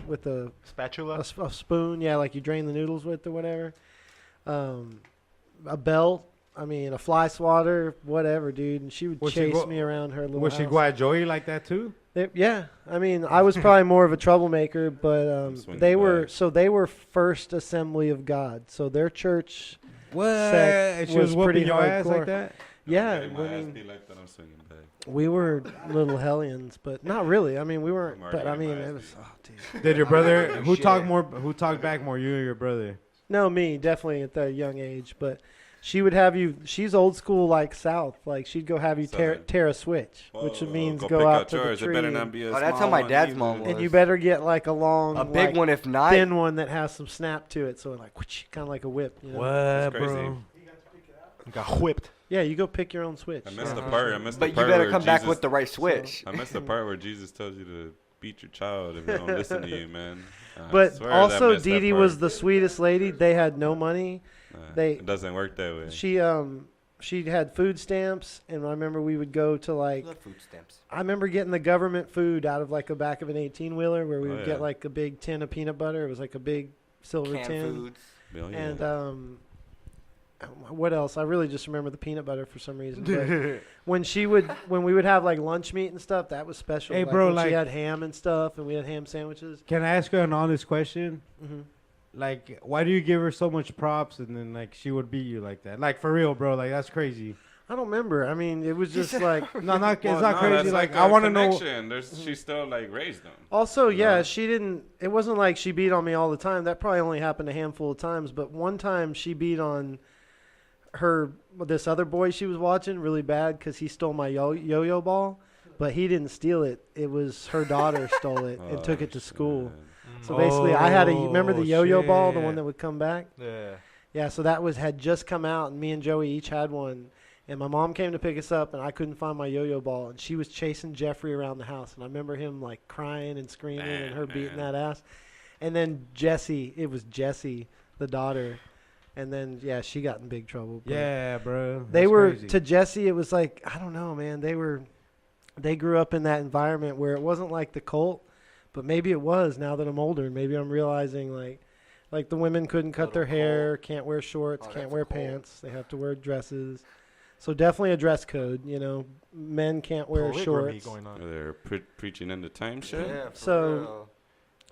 with a Spatula. a spoon, yeah, like you drain the noodles with or whatever. A belt, a fly swatter, whatever, dude. And she would Was she chase go- me around her little Was she house. guajoy like that too? Yeah, I was probably more of a troublemaker, but Swing they the were bag. so they were First Assembly of God. So their church, What? Sect She was was whooping pretty your ass hardcore. like that? yeah, Getting I my ass mean, beat like that, I'm swinging back. we were little hellions, but not really. I mean, we weren't. I'm already But I getting mean, my ass it was. beat. Oh, dude. Did your brother? Who talked more? Who talked back more? You or your brother? No, me definitely at that young age, but. She would have you. She's old school, like South. Like she'd go have you Southern. tear a switch, which Whoa, means go go pick out out to the yours. It tree, better not be a Oh, that's small how my one dad's either. mom was. and you better get like a long, A big like, one, if not. thin one that has some snap to it, so like kind of like a whip. You know? What, crazy. bro? Got whipped. Yeah, you go pick your own switch. I missed Yeah. the part. I missed But the you part better where come back Jesus- with the right switch. I missed the part where Jesus tells you to beat your child if they don't listen to you, man. I But swear that also, missed that Dee Dee part. was the sweetest lady. They had no money. It doesn't work that way. She had food stamps, and I remember we would go to like. Love food stamps. I remember getting the government food out of like the back of an 18-wheeler, where we Oh, would yeah. get like a big tin of peanut butter. It was like a big silver Canned tin. foods. Oh, yeah. And what else? I really just remember the peanut butter for some reason. But when we would have like lunch meat and stuff, that was special. Hey, like bro, when like- she had ham and stuff, and we had ham sandwiches. Can I ask her an honest question? hmm Like, why do you give her so much props and then like she would beat you like that? Like for real, bro. Like that's crazy. I don't remember. I mean, it was just like. No, not Well, it's not no, crazy. that's Like a I want to know. connection. She still like raised them. Also, yeah, No. she didn't. It wasn't like she beat on me all the time. That probably only happened a handful of times. But one time she beat on this other boy she was watching really bad because he stole my yo-yo ball. But he didn't steal it. It was her daughter stole it and took it to school. So basically, I had remember the yo-yo ball, the one that would come back. Yeah. Yeah, so that had just come out, and me and Joey each had one. And my mom came to pick us up, and I couldn't find my yo-yo ball, and she was chasing Jeffrey around the house. And I remember him like crying and screaming, and her beating that ass. And then it was Jessie, the daughter, and then she got in big trouble. But Yeah, bro. they That's were crazy. to Jessie. It was like I don't know, man. They grew up in that environment where it wasn't like the cult, but maybe it was. Now that I'm older, and maybe I'm realizing like the women couldn't cut their hair, can't wear shorts, Oh, can't that's wear cool. pants. They have to wear dresses. So definitely a dress code. You know, men can't wear Polygamy shorts. going on. They're preaching end of time shit. Yeah, for So- real.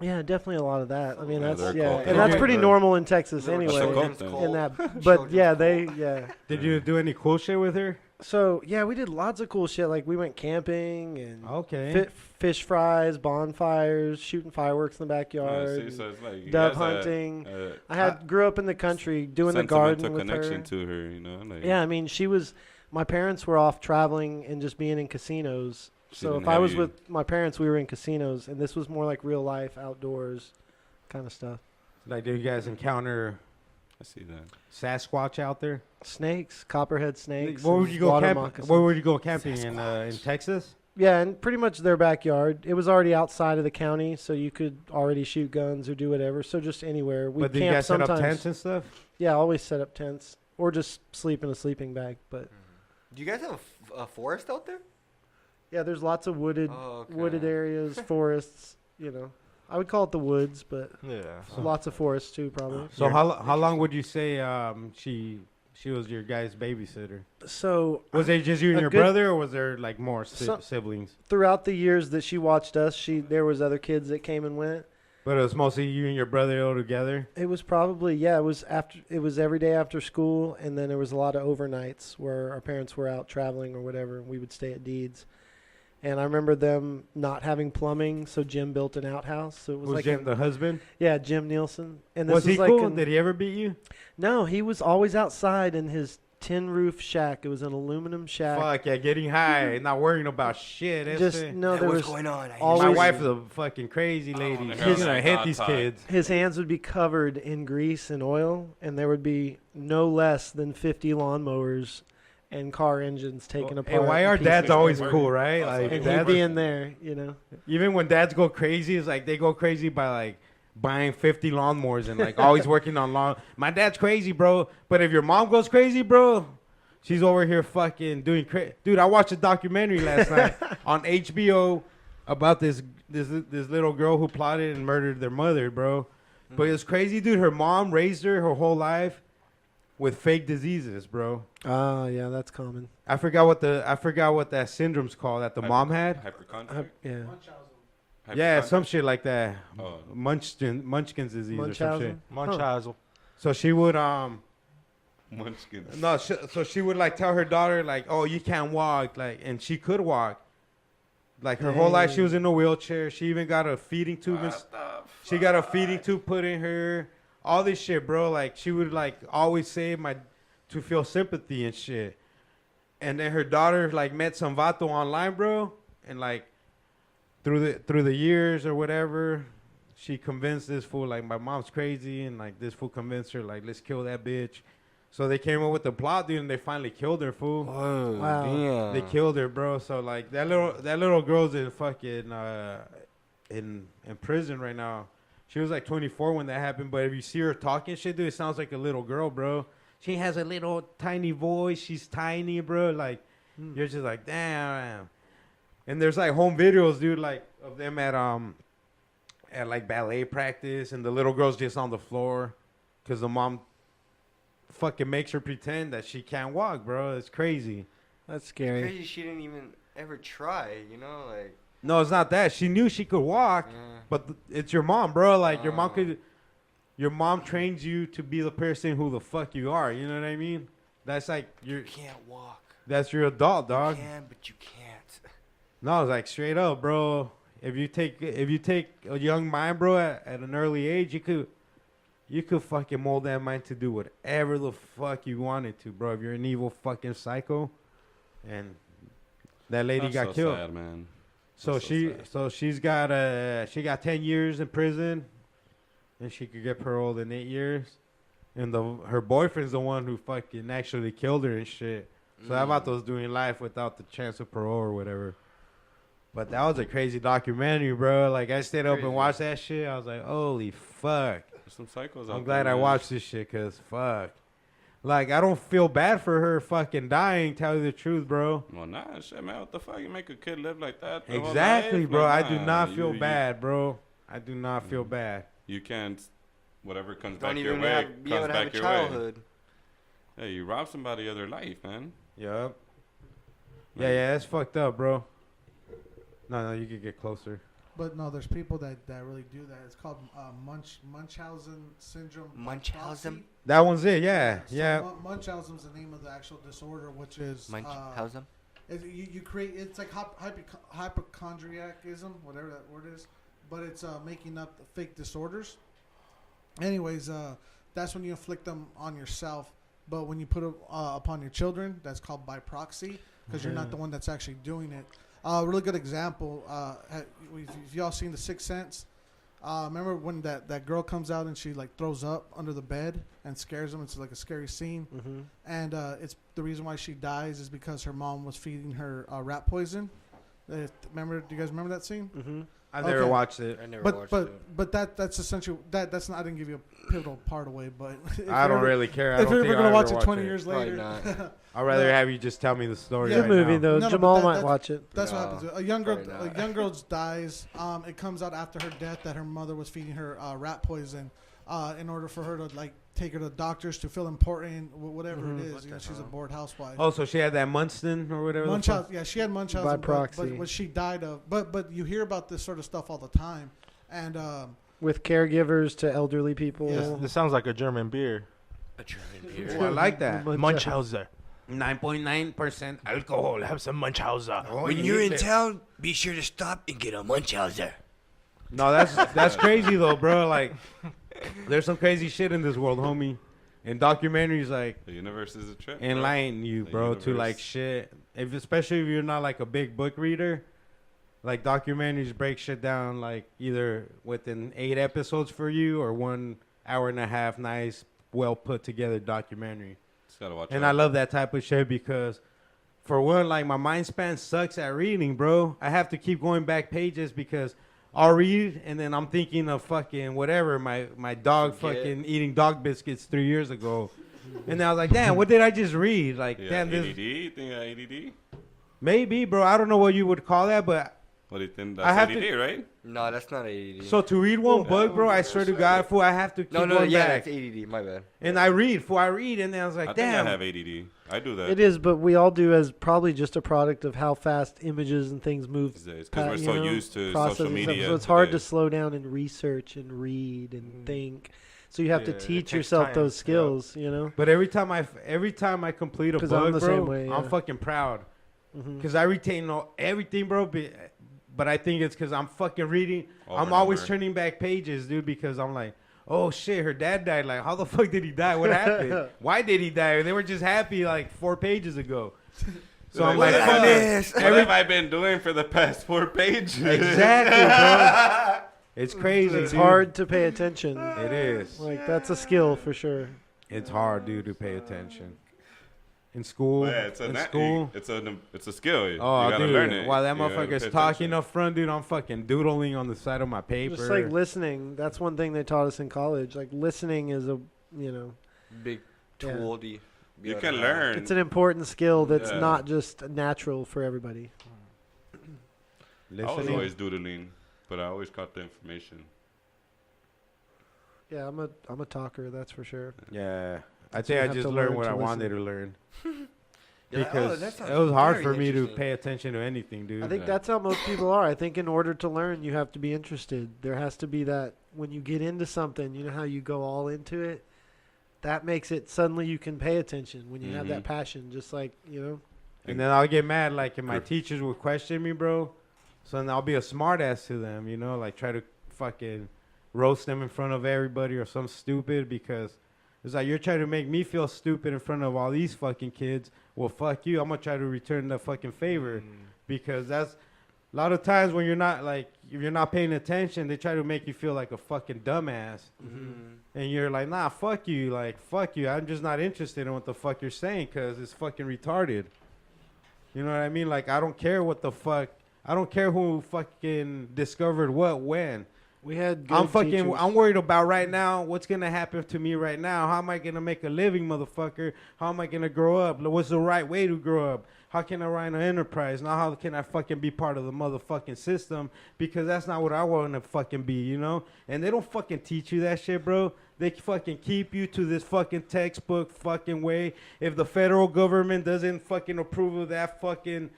Yeah, definitely a lot of that. I mean, Yeah, that's they're yeah, cool. and that's They're pretty cool. normal in Texas Little anyway. children's In cult. In that, but Children's yeah, cult. they. Did you do any cool shit with her? So yeah, we did lots of cool shit. Like we went camping and Okay. fish fries, bonfires, shooting fireworks in the Yeah, backyard. see, and so it's like you dove guys had hunting. a I grew up in the country doing the sentimental garden with connection her. to her, you know. Like, Yeah, I mean, my parents were off traveling and just being in casinos. She So didn't if I have was you. with my parents, we were in casinos, and this was more like real life, outdoors kind of stuff. Like, did you guys encounter I see that. Sasquatch out there? Snakes, copperhead snakes. Where would and you go water camping? moccasins. Where would you go camping in Texas? Yeah, and pretty much their backyard. It was already outside of the county, so you could already shoot guns or do whatever. So just anywhere. We But did you camp guys set sometimes. up tents and stuff? Yeah, always set up tents or just sleep in a sleeping bag. But Do you guys have a forest out there? yeah, there's lots of wooded Oh, okay. wooded areas, forests. You know, I would call it the woods, but Yeah. lots of forests too, probably. So how long would you say she was your guy's babysitter? So Was it just you and a your good- brother, or was there like more Some- siblings? throughout the years that she watched us, there was other kids that came and went. But it was mostly you and your brother all together. It was probably it was every day after school, and then there was a lot of overnights where our parents were out traveling or whatever, and we would stay at Deeds. And I remember them not having plumbing, so Jim built an outhouse. So it was Was like Jim the husband? yeah, Jim Nielsen. And this Was he like cool? Did he ever beat you? No, he was always outside in his tin roof shack. It was an aluminum shack. Fuck yeah, getting high, not worrying about shit. That's Just it. no, Hey, there what's was going on? I always- My hear wife's you. a fucking crazy lady. the She's girls gonna like hit God these tied. kids. his hands would be covered in grease and oil, and there would be no less than 50 lawnmowers and car engines taken apart. Hey, why and are pieces dads always everywhere. cool, right? Awesome. Like And he'd dads, be in there, you know. even when dads go crazy, it's like they go crazy by like buying 50 lawnmowers and like always working on lawn. My dad's crazy, bro. But if your mom goes crazy, bro, she's over here fucking doing crazy. Dude, I watched a documentary last night on HBO about this little girl who plotted and murdered their mother, bro. But it's crazy, dude. Her mom raised her whole life with fake diseases, bro. Oh, yeah, that's common. I forgot what that syndrome's called that the mom had. Hypochondriac. Yeah. Yeah, some shit like that. Oh. Munchkin's disease or some shit. Munchausen? Munchausen. So she would Munchkins. no, so she would like tell her daughter like, oh, you can't walk, like, and she could walk. Like her whole life she was in a wheelchair. She even got a feeding tube. She got a feeding tube put in her. All this shit, bro. Like she would like always say to feel sympathy and shit. And then her daughter like met some vato online, bro, and like through the years or whatever, she convinced this fool like my mom's crazy, and like this fool convinced her like let's kill that bitch. So they came up with the plot, dude, and they finally killed her, fool. Oh, Wow. damn. They killed her, bro. So like that little girl's in fucking in prison right now. She was like 24 when that happened, but if you see her talking shit, dude, it sounds like a little girl, bro. She has a little tiny voice. She's tiny, bro. Like you're just like, damn. And there's like home videos, dude, like of them at like ballet practice, and the little girl's just on the floor because the mom fucking makes her pretend that she can't walk, bro. It's crazy. That's scary. Crazy she didn't even ever try, you know, like. No, it's not that. She knew she could walk, Yeah. but it's your mom, bro. Like Oh. your mom trains you to be the person who the fuck you are. You know what I mean? That's like You can't walk. that's your adult, dog. You can, but you can't. No, it's like straight up, bro. If you take a young mind, bro, at an early age, you could fucking mold that mind to do whatever the fuck you wanted to, bro. If you're an evil fucking psycho, and that lady That's got so killed. sad, man. So That's so sad. she's got 10 years in prison, and she could get paroled in 8 years. And her boyfriend's the one who fucking actually killed her and shit. So that vato's doing life without the chance of parole or whatever. But that was a crazy documentary, bro. Like I stayed up Crazy. and watched that shit. I was like, holy fuck. There's some psychos out I'm glad there, I man. watched this shit, cause fuck. Like I don't feel bad for her fucking dying. Tell you the truth, bro. Well, nah, shit, man. What the fuck? You make a kid live like that? their whole Exactly, life? bro. Like, I do nah, not feel you- bad, bro. I do not feel bad. You can't. Whatever comes Don't back your even way be able comes to have a back your way. childhood. Hey, you rob somebody of their life, man. Yup. Yeah, that's fucked up, bro. No, you could get closer. But no, there's people that really do that. It's called Munchausen syndrome. Munchausen? That one's it, yeah. So Yeah. Munchausen's the name of the actual disorder, which is Munchausen? you create. It's like hypochondriacism, whatever that word is, but it's making up the fake disorders. Anyways, that's when you inflict them on yourself. But when you put it upon your children, that's called by proxy, because you're not the one that's actually doing it. A really good example. Have y'all seen The Sixth Sense? Remember when that girl comes out and she like throws up under the bed and scares them? It's like a scary scene. Mm-hmm. And it's the reason why she dies is because her mom was feeding her rat poison. Remember? Do you guys remember that scene? Mm-hmm. I've never watched it. I never watched it. But that's essentially that's not. I didn't give you a pivotal part away, but I don't really care. If you're ever gonna watch it 20 years later, not. I'd rather have you just tell me the story. Yeah. Good right movie now. though. No, Jamal but might watch it. That's what No, happens. A probably young girl dies. It comes out after her death that her mother was feeding her rat poison, in order for her to like take her to doctors to feel important, whatever it is. You know, she's a bored housewife. Oh, so she had that Munchausen or whatever. Munchausen, yeah, she had Munchausen By proxy. but what she died of. But you hear about this sort of stuff all the time, and With caregivers to elderly people. This sounds like a German beer. A German Oh, I beer. like that. Munchausen. 9.9% alcohol. Have some Munchausen. When you're in town, be sure to stop and get a Munchausen. No, that's crazy though, bro. Like, there's some crazy shit in this world, homie. And documentaries like The universe is a trip. bro. enlighten you, The bro, to like universe. shit. Especially if you're not like a big book reader, like documentaries break shit down like either within 8 episodes for you or 1 hour and a half, nice, well put together documentary. Just gotta watch And out. I love that type of shit because, for one, like my mind span sucks at reading, bro. I have to keep going back pages because I'll read and then I'm thinking of fucking whatever, my dog Forget. fucking eating dog biscuits 3 years ago. And then I was like, damn, what did I just read? Like, Yeah, damn, ADD? this You think ADD? maybe, bro. I don't know what you would call that, but What do you think? I have That's ADD, to- right? No, that's not ADD. so to read one book, bro, I swear to God, fool, I have to keep no, going yeah, back. that's ADD. My bad. And I read, and then I was like, I think damn. I have ADD. I do that. It is, but we all do as probably just a product of how fast images and things move. These days, 'cause we're so used to social processing stuff. media. So it's hard to today. slow down and research and read and think. So you have to Yeah, it teach takes yourself time, those yeah. skills, you know. But every time I complete a 'Cause book, I'm the bro, same way, I'm yeah. fucking proud. Mhm. Because I retain everything, bro. But I think it's because I'm fucking reading. Over I'm and always over. turning back pages, dude, because I'm like, oh, shit, her dad died. Like, how the fuck did he die? What happened? Why did he die? They were just happy like 4 pages ago. So I'm like, What fuck. what have I been doing for the past 4 pages? Exactly, bro. It's crazy, It's dude. hard to pay attention. It is. Like that's a skill for sure. It's hard, dude, to pay attention. In school, Yeah, it's a in na- school. It's a skill. You Oh, gotta dude! learn it. While that You gotta motherfucker's pay talking attention. up front, dude, I'm fucking doodling on the side of my paper. Just like listening. That's one thing they taught us in college. Like listening is a, you know, Big Yeah. tool. to be You able can to- learn. it's an important skill that's Yeah. not just natural for everybody. I was listening. always doodling, but I always caught the information. Yeah, I'm a talker, that's for sure. Yeah, I you think I have just to learned learn what to I listen. wanted to learn You're like, because oh, that sounds it was hard very for me to interesting. pay attention to anything, dude. I think Yeah. that's how most people are. I think in order to learn, you have to be interested. There has to be that when you get into something, you know how you go all into it? That makes it suddenly you can pay attention when you have that Mhm. passion, just like, you know. And then I'll get mad, like if my teachers would question me, bro. So then I'll be a smart ass to them, you know, like try to fucking roast them in front of everybody or some stupid because it's like you're trying to make me feel stupid in front of all these fucking kids. Well, fuck you. I'm gonna try to return the fucking favor because that's a lot of times when you're not like if you're not paying attention, they try to make you feel like a fucking dumbass. And you're like, nah, fuck you. Like, fuck you. I'm just not interested in what the fuck you're saying because it's fucking retarded. You know what I mean? Like, I don't care what the fuck. I don't care who fucking discovered what when. We had. I'm good teachers. I'm worried about right now. What's gonna happen to me right now? How am I gonna make a living, motherfucker? How am I gonna grow up? What's the right way to grow up? How can I run an enterprise? Now, how can I fucking be part of the motherfucking system? Because that's not what I want to fucking be, you know? And they don't fucking teach you that shit, bro. They fucking keep you to this fucking textbook fucking way. If the federal government doesn't fucking approve of that fucking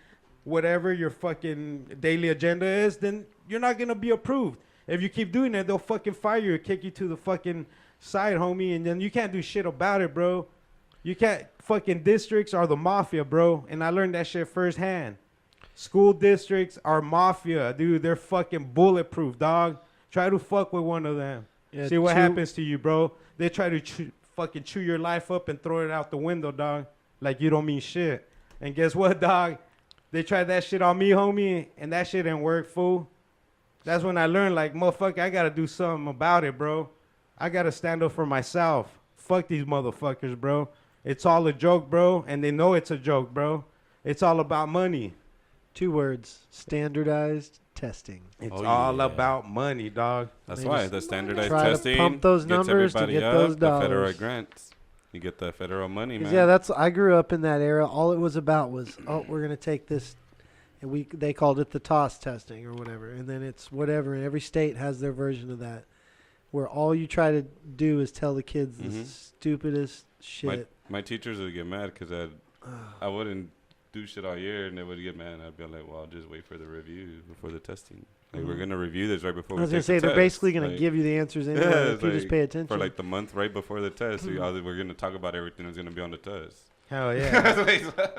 whatever your fucking daily agenda is, then you're not going to be approved. If you keep doing it, they'll fucking fire you, kick you to the fucking side, homie, and then you can't do shit about it, bro. You can't. Fucking districts are the mafia, bro. And I learned that shit firsthand. School districts are mafia, dude. They're fucking bulletproof, dog. Try to fuck with one of them. Yeah, see what happens to you, bro. They try to fucking chew your life up and throw it out the window, dog. Like you don't mean shit. And guess what, dog? They tried that shit on me, homie, and that shit didn't work, fool. That's when I learned, like, motherfucker, I got to do something about it, bro. I got to stand up for myself. Fuck these motherfuckers, bro. It's all a joke, bro, and they know it's a joke, bro. It's all about money. 2 words: standardized testing. It's all about money, dog. That's They why just the standardized try to testing pump those gets numbers to everybody get up, those the federal dollars. grants. You get the federal money, 'Cause, man. yeah, I grew up in that era. All it was about was, we're gonna take this, and they called it the TOS testing or whatever, and then it's whatever. And every state has their version of that, where all you try to do is tell the kids the stupidest shit. My teachers would get mad because I wouldn't do shit all year, and they would get mad. And I'd be like, well, I'll just wait for the review before the testing. Like, we're going to review this right before I was we gonna take say the they're test. basically gonna Like, give you the answers anyway if you just pay attention. For like the month right before the test, we're going to talk about everything that's going to be on the test. Hell yeah.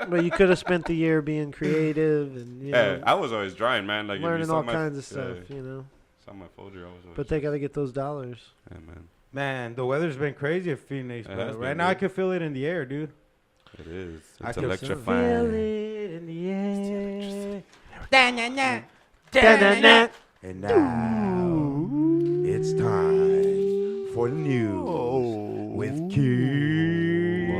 But you could have spent the year being creative and Yeah, I was always drawing, man. Like, if you learning saw all my- kinds of stuff, you know. Saw my folder, I was always. But they got to get those dollars. Yeah, man. Man, the weather's been crazy at Phoenix, It but has right been now I good. can feel it in the air, dude. It is. I It's can feel electrifying. it in the air. Da-na-na. And now it's time for news with King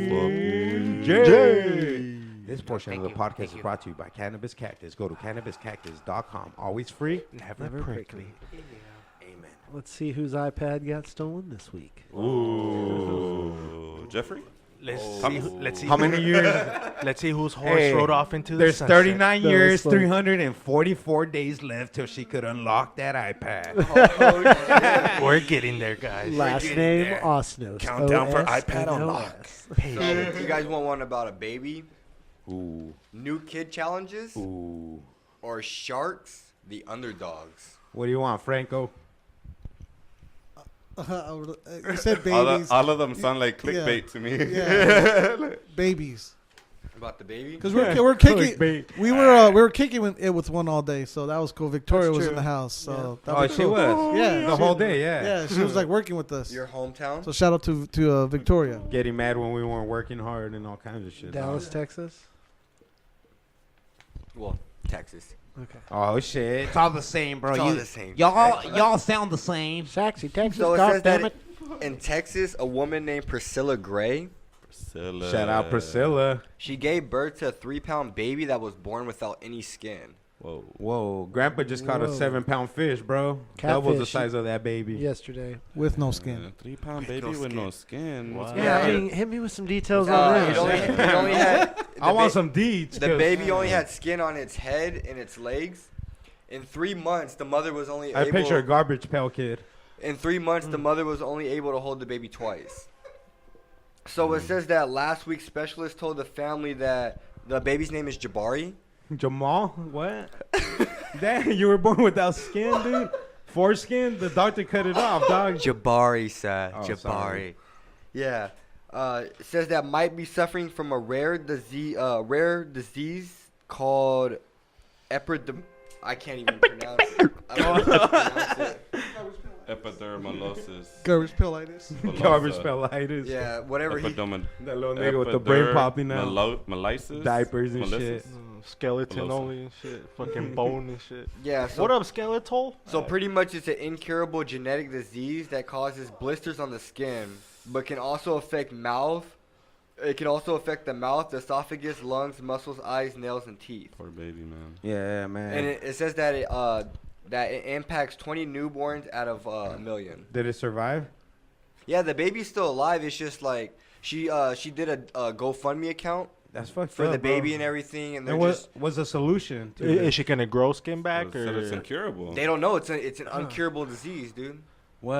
Motherfucking J. This portion of the podcast is brought to you by Cannabis Cactus. Go to cannabiscactus.com. Always free, never prickly. Amen. Let's see whose iPad got stolen this week. Ooh. Jeffrey? Let's see. How many years? Let's see whose horse Hey, rode off into the There's sunset. 39 That years, was funny. 344 days left till she could unlock that iPad. We're getting there, guys. Last name Osnos. Countdown for OS iPad and unlock. OS. You guys want one about a baby, Ooh, new kid challenges, ooh. or sharks, the underdogs? What do you want, Franco? You said All babies. of them sound like Yeah. clickbait to me. Yeah. Babies. About the baby? Because we're kicking. Clickbait. We were kicking with one all day, so that was cool. Victoria That's was true. in the house, so that Oh, was she cool. was. Yeah, The whole day, yeah. Yeah, she was like working with us. Your hometown? So shout out to Victoria. Getting mad when we weren't working hard and all kinds of shit. Dallas, Texas. Well, Texas. Okay. Oh shit! It's all the same, bro. It's all the same. Y'all sound the same. Saxy, Texas. So it God says damn that it. in Texas, a woman named Priscilla Gray, Priscilla. Shout out Priscilla. she gave birth to a 3-pound baby that was born without any skin. Whoa. Whoa, Grandpa just caught a Whoa. 7-pound fish, bro. Double the Catfish. size of that baby. Yesterday. With no skin. 3-pound baby with no skin. What's Yeah, Yeah, I mean, hit me with some details on It that. only had, I want some deeds. the 'cause- baby only had skin on its head and its legs. In 3 months, the mother was only I able. picture a garbage pail kid. In 3 months, the mother was only able to hold the baby twice. So it says that last week, specialists told the family that the baby's name is Jabari. Jamal, what? Damn, you were born without skin, dude. Foreskin, the doctor cut it off, dog. Jabari, sir. Oh, Jabari. sorry. Yeah. It says that might be suffering from a rare disease called epidem. I can't even pronounce it. I don't know how to pronounce it. Epidermolysis. Garbage pillitis. Garbage pellitis. Yeah, whatever he. That little nigga with the brain popping out. Molysis. Diapers and Melissus? shit. Skeleton Pelosa. only and shit. Fucking bone and shit. Yeah. So What up, skeletal? So pretty much it's an incurable genetic disease that causes blisters on the skin, but can also affect mouth. It can also affect the mouth, the esophagus, lungs, muscles, eyes, nails, and teeth. Poor baby, man. Yeah, man. And it says that that it impacts 20 newborns out of a million. Did it survive? Yeah, the baby's still alive. It's just like she did a GoFundMe account That's fucked for up, the baby bro. and everything, and And they're what just was the solution to Is this? she gonna grow skin back Said it's or? incurable. they don't know it's an uncurable disease, dude. What?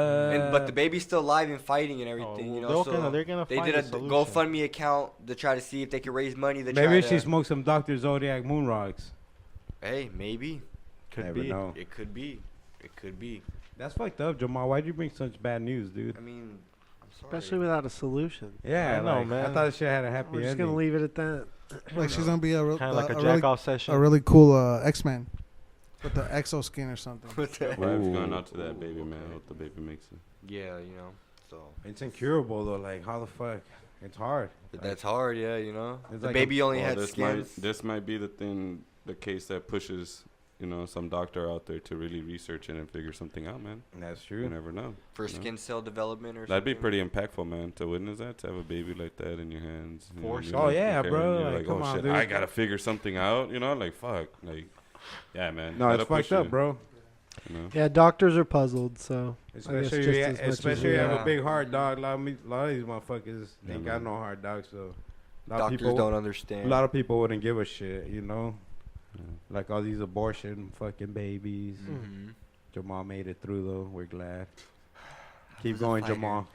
But the baby's still alive and fighting and everything, you know. They're gonna They find did a a solution. GoFundMe account to try to see if they could raise money. To Maybe try she to, smoked some Dr. Zodiac moon rocks. Hey, maybe Could Never be. know. it could be. It could be. That's fucked up, Jamal. Why'd you bring such bad news, dude? I mean, I'm sorry. Especially without a solution. Yeah, I know, like, I man. thought she had a happy We're just ending. gonna leave it at that. Like she's gonna be a, Kind of like a really, jack off session. a really cool X-Man with the exo skin or something. With that. Vibes Ooh. going out to that baby, man. I hope the baby makes it. Yeah, you know. So It's incurable though. Like how the fuck? It's hard. but that's hard. Yeah, you know. It's The like baby only Well, had this skins. this might be the case that pushes, some doctor out there to really research it and figure something out, man. That's You true. never know. For you know? skin cell development or That'd be something. pretty impactful, man, to witness that, to have a baby like that in your hands. you know, For you're sure. Oh, like, yeah, okay, bro, and you're like, like, come oh on, shit, dude. I gotta figure something out. Like fuck, yeah, man. No, it's That'll push fucked up, you, bro. you know? Yeah, doctors are puzzled, so Especially, just as much as especially we you have are. a big heart, dog. A lot of these motherfuckers Yeah, ain't got man. no heart, dog. So a lot of Doctors people, don't a understand. lot of people wouldn't give a shit, you know. Yeah. Like all these abortion fucking babies. Mhm. Jamal made it through though. We're glad. Keep was a going, fighter. Jamal.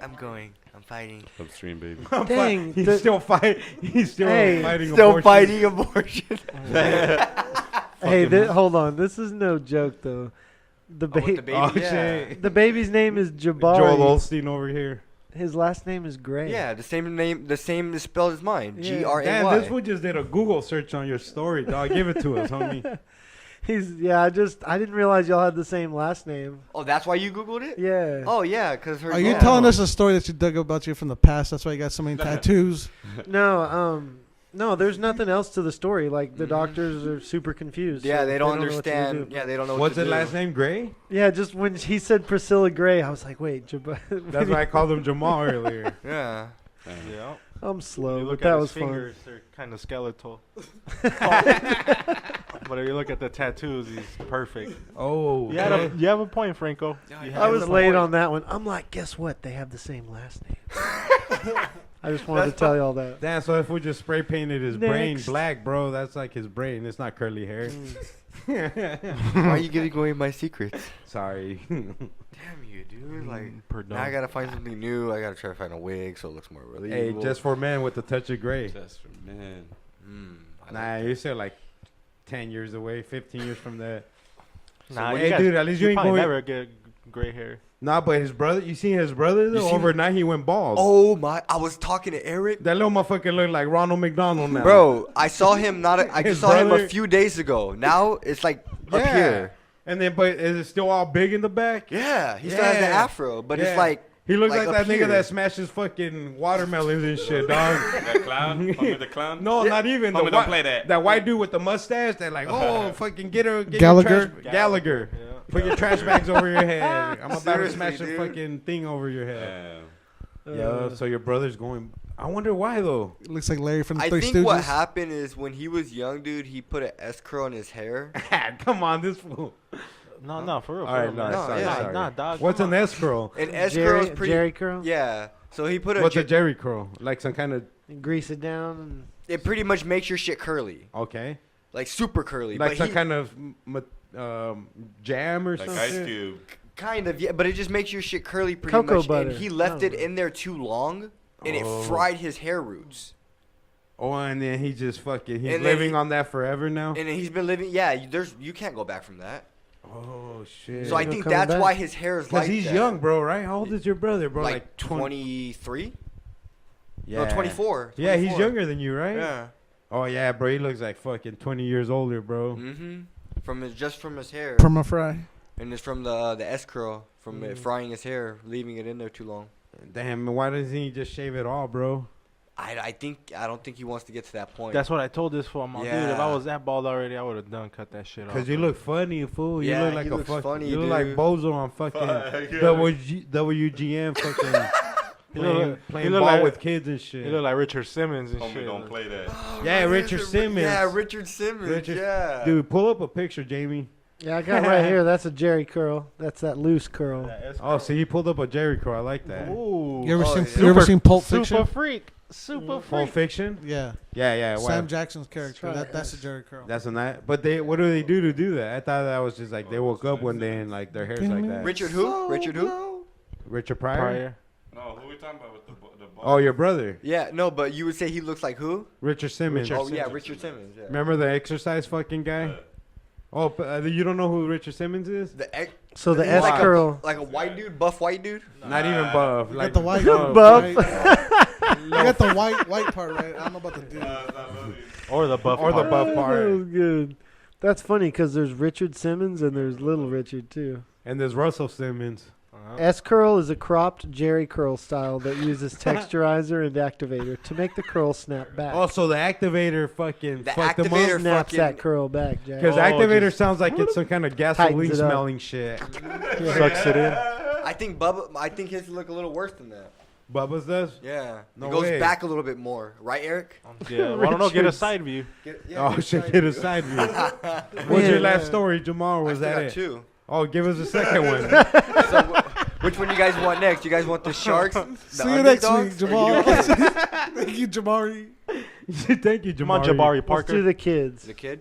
I'm going. I'm fighting. Upstream baby. Dang, He's still fighting. He's still Hey, fighting. Still abortion. fighting abortion. hey, hold on. This is no joke though. The, Oh, with the baby, Oh yeah. shit. the baby's name is Jabari. Joel Olstein over here. His last name is Gray. Yeah, the same name, the same is spelled as mine. Yeah. Damn, GRAY. this fool just did a Google search on your story, dog. Give it to us, homie. I didn't realize y'all had the same last name. Oh, that's why you Googled it? Yeah. Oh, yeah, because her. Are you yeah. telling us a story that you dug about you from the past? That's why you got so many tattoos. No, there's nothing else to the story. Like the Mhm. doctors are super confused. Yeah, so they don't know what to understand. do. Yeah, they don't know What's what his to do. last name? Gray? Yeah, just when he said Priscilla Gray, I was like, wait, That's why I called him Jamal earlier. Yeah. Yeah. I'm You slow, look but at that his was fun. fingers; they're kind of skeletal. But if you look at the tattoos, he's perfect. Oh, You have a point, Franco. Yeah, You I I have was a late point. on that one. I'm like, guess what? They have the same last name. I just wanted to tell y'all that. Damn, so if we just spray painted his brain Next. black, bro, that's like his brain. It's not curly hair. Why are you giving away my secrets? Sorry. Damn you, dude. Like, Perdón. now I gotta find something new. I gotta try to find a wig so it looks more Hey, relatable. just for men with a touch of gray. Just for man. I Nah, like you're still like 10 years away, 15 years from that. Nah, Hey, you guys, dude, at least you ain't probably going- never get gray hair. Nah, but his brother, you seen his brother though? seen- Overnight he went bald. Oh my! I was talking to Eric. That little motherfucker look like Ronald McDonald now. Bro, I saw him I His just saw him brother- a few days ago. Now it's like up Yeah. here. And then, but is it still all big in the back? Yeah, he still has the Yeah. afro, but Yeah. it's like He looks Like like, up that nigga here. that smashes fucking watermelons and shit, dog. That clown? Homie the clown? No, not even. Homie, the don't play that. That white dude with the mustache. They're like, oh, fucking get Gallagher? Your trash, Gallagher. Yeah. Put your trash bags over your head. I'm about to Seriously, smash a dude. fucking thing over your head. Yeah. Yeah. So your brother's going. I wonder why though. It looks like Larry from the I Three think Stooges. what happened is when he was young, dude, he put an S curl in his hair. Come on, this fool. No, for real. All right, no, No, sorry, yeah. sorry. Nah, dog. What's come an on. S curl? An S curl is pretty. Jerry curl? Yeah. So he put a. What's a Jerry curl? Like some kind of And grease it down. And It pretty much makes your shit curly, okay, like super curly. like but some he, kind of jam or Like something. Ice Cube. kind of, yeah, but it just makes your shit curly pretty Cocoa much. butter. And he left I it don't know. in there too long, and Oh. it fried his hair roots. Oh, and then he just fucking he's And then living he- on that forever now. And he's been living. Yeah, you can't go back from that. Oh shit. So I No think coming that's back. why his hair is because like he's that. young, bro, right? How old is your brother, bro? like 23. Yeah. No, 24. Yeah, he's 24. younger than you, right? Yeah. Oh yeah, bro. He looks like fucking 20 years older, bro. Mm-hmm. From his hair, Perma fry. and it's from the S curl from it frying his hair, leaving it in there too long. Damn, why doesn't he just shave it all, bro? I don't think he wants to get to that point. That's what I told this fool. I'm like, dude, if I Yeah. was that bald already, I would have done cut that shit off. Cause you look funny, fool. You Yeah, look like he a looks fucking. funny, you look like dude. Bozo on fucking WGM, fucking You look playing, like- playing you look ball like- with kids and shit. You look like Richard Simmons and Homie, shit. don't play that. Yeah, Richard Simmons. Yeah, Richard Simmons. Richard- Yeah. Dude, pull up a picture, Jamie. Yeah, I got right here. That's a Jerry curl. That's that loose curl. Oh, see, he pulled up a Jerry curl. I like that. Ooh. You ever Oh, seen yeah. you ever seen Pulp Fiction? Super freak. Super Pulp freak. Fiction? Yeah. Yeah. Sam Wow. Jackson's character. That's right. That's a Jerry curl. That's a night. But what do they do to do that? I thought that was just like they woke up one day and like their hair's like that. Richard who? Richard who? Richard Pryor? Pryor. No, who we talking about with the Oh, your brother. Yeah, no, but you would say he looks like who? Richard Simmons. Oh yeah, Richard Simmons. Yeah. Remember the exercise fucking guy? Oh, you don't know who Richard Simmons is? So the he's S like curl. like a white dude, buff white dude. Not even buff. You Like got the white Buff. right? You got the white part right. I don't know about the dude. Or the buff. Or the part. buff That part. was good. That's funny because there's Richard Simmons and there's Little Richard too. And there's Russell Simmons. S curl is a cropped Jerry curl style that uses texturizer and activator to make the curl snap back. Also, the activator fucking The fucked them activator up. Snaps fucking- that curl back, Jack. Because Oh, activator just sounds like it's some kind of gasoline tightens it up. smelling shit. Sucks it in. I think his look a little worse than that. Bubba's does? Yeah, No it goes way. back a little bit more, right, Eric? Yeah. Well, I don't know. Get a Richards. side view. Oh, shit, get a side view. What's your last story, Jamal? Or was I that got it? two. Oh, give us a second one. So which one you guys want next? You guys want the Sharks? The See you next Underdogs, week, or you Jamal. want Thank you, Jamari. Thank you, Come on, Jamari. Jabari Let's Parker. do the kids. The kid.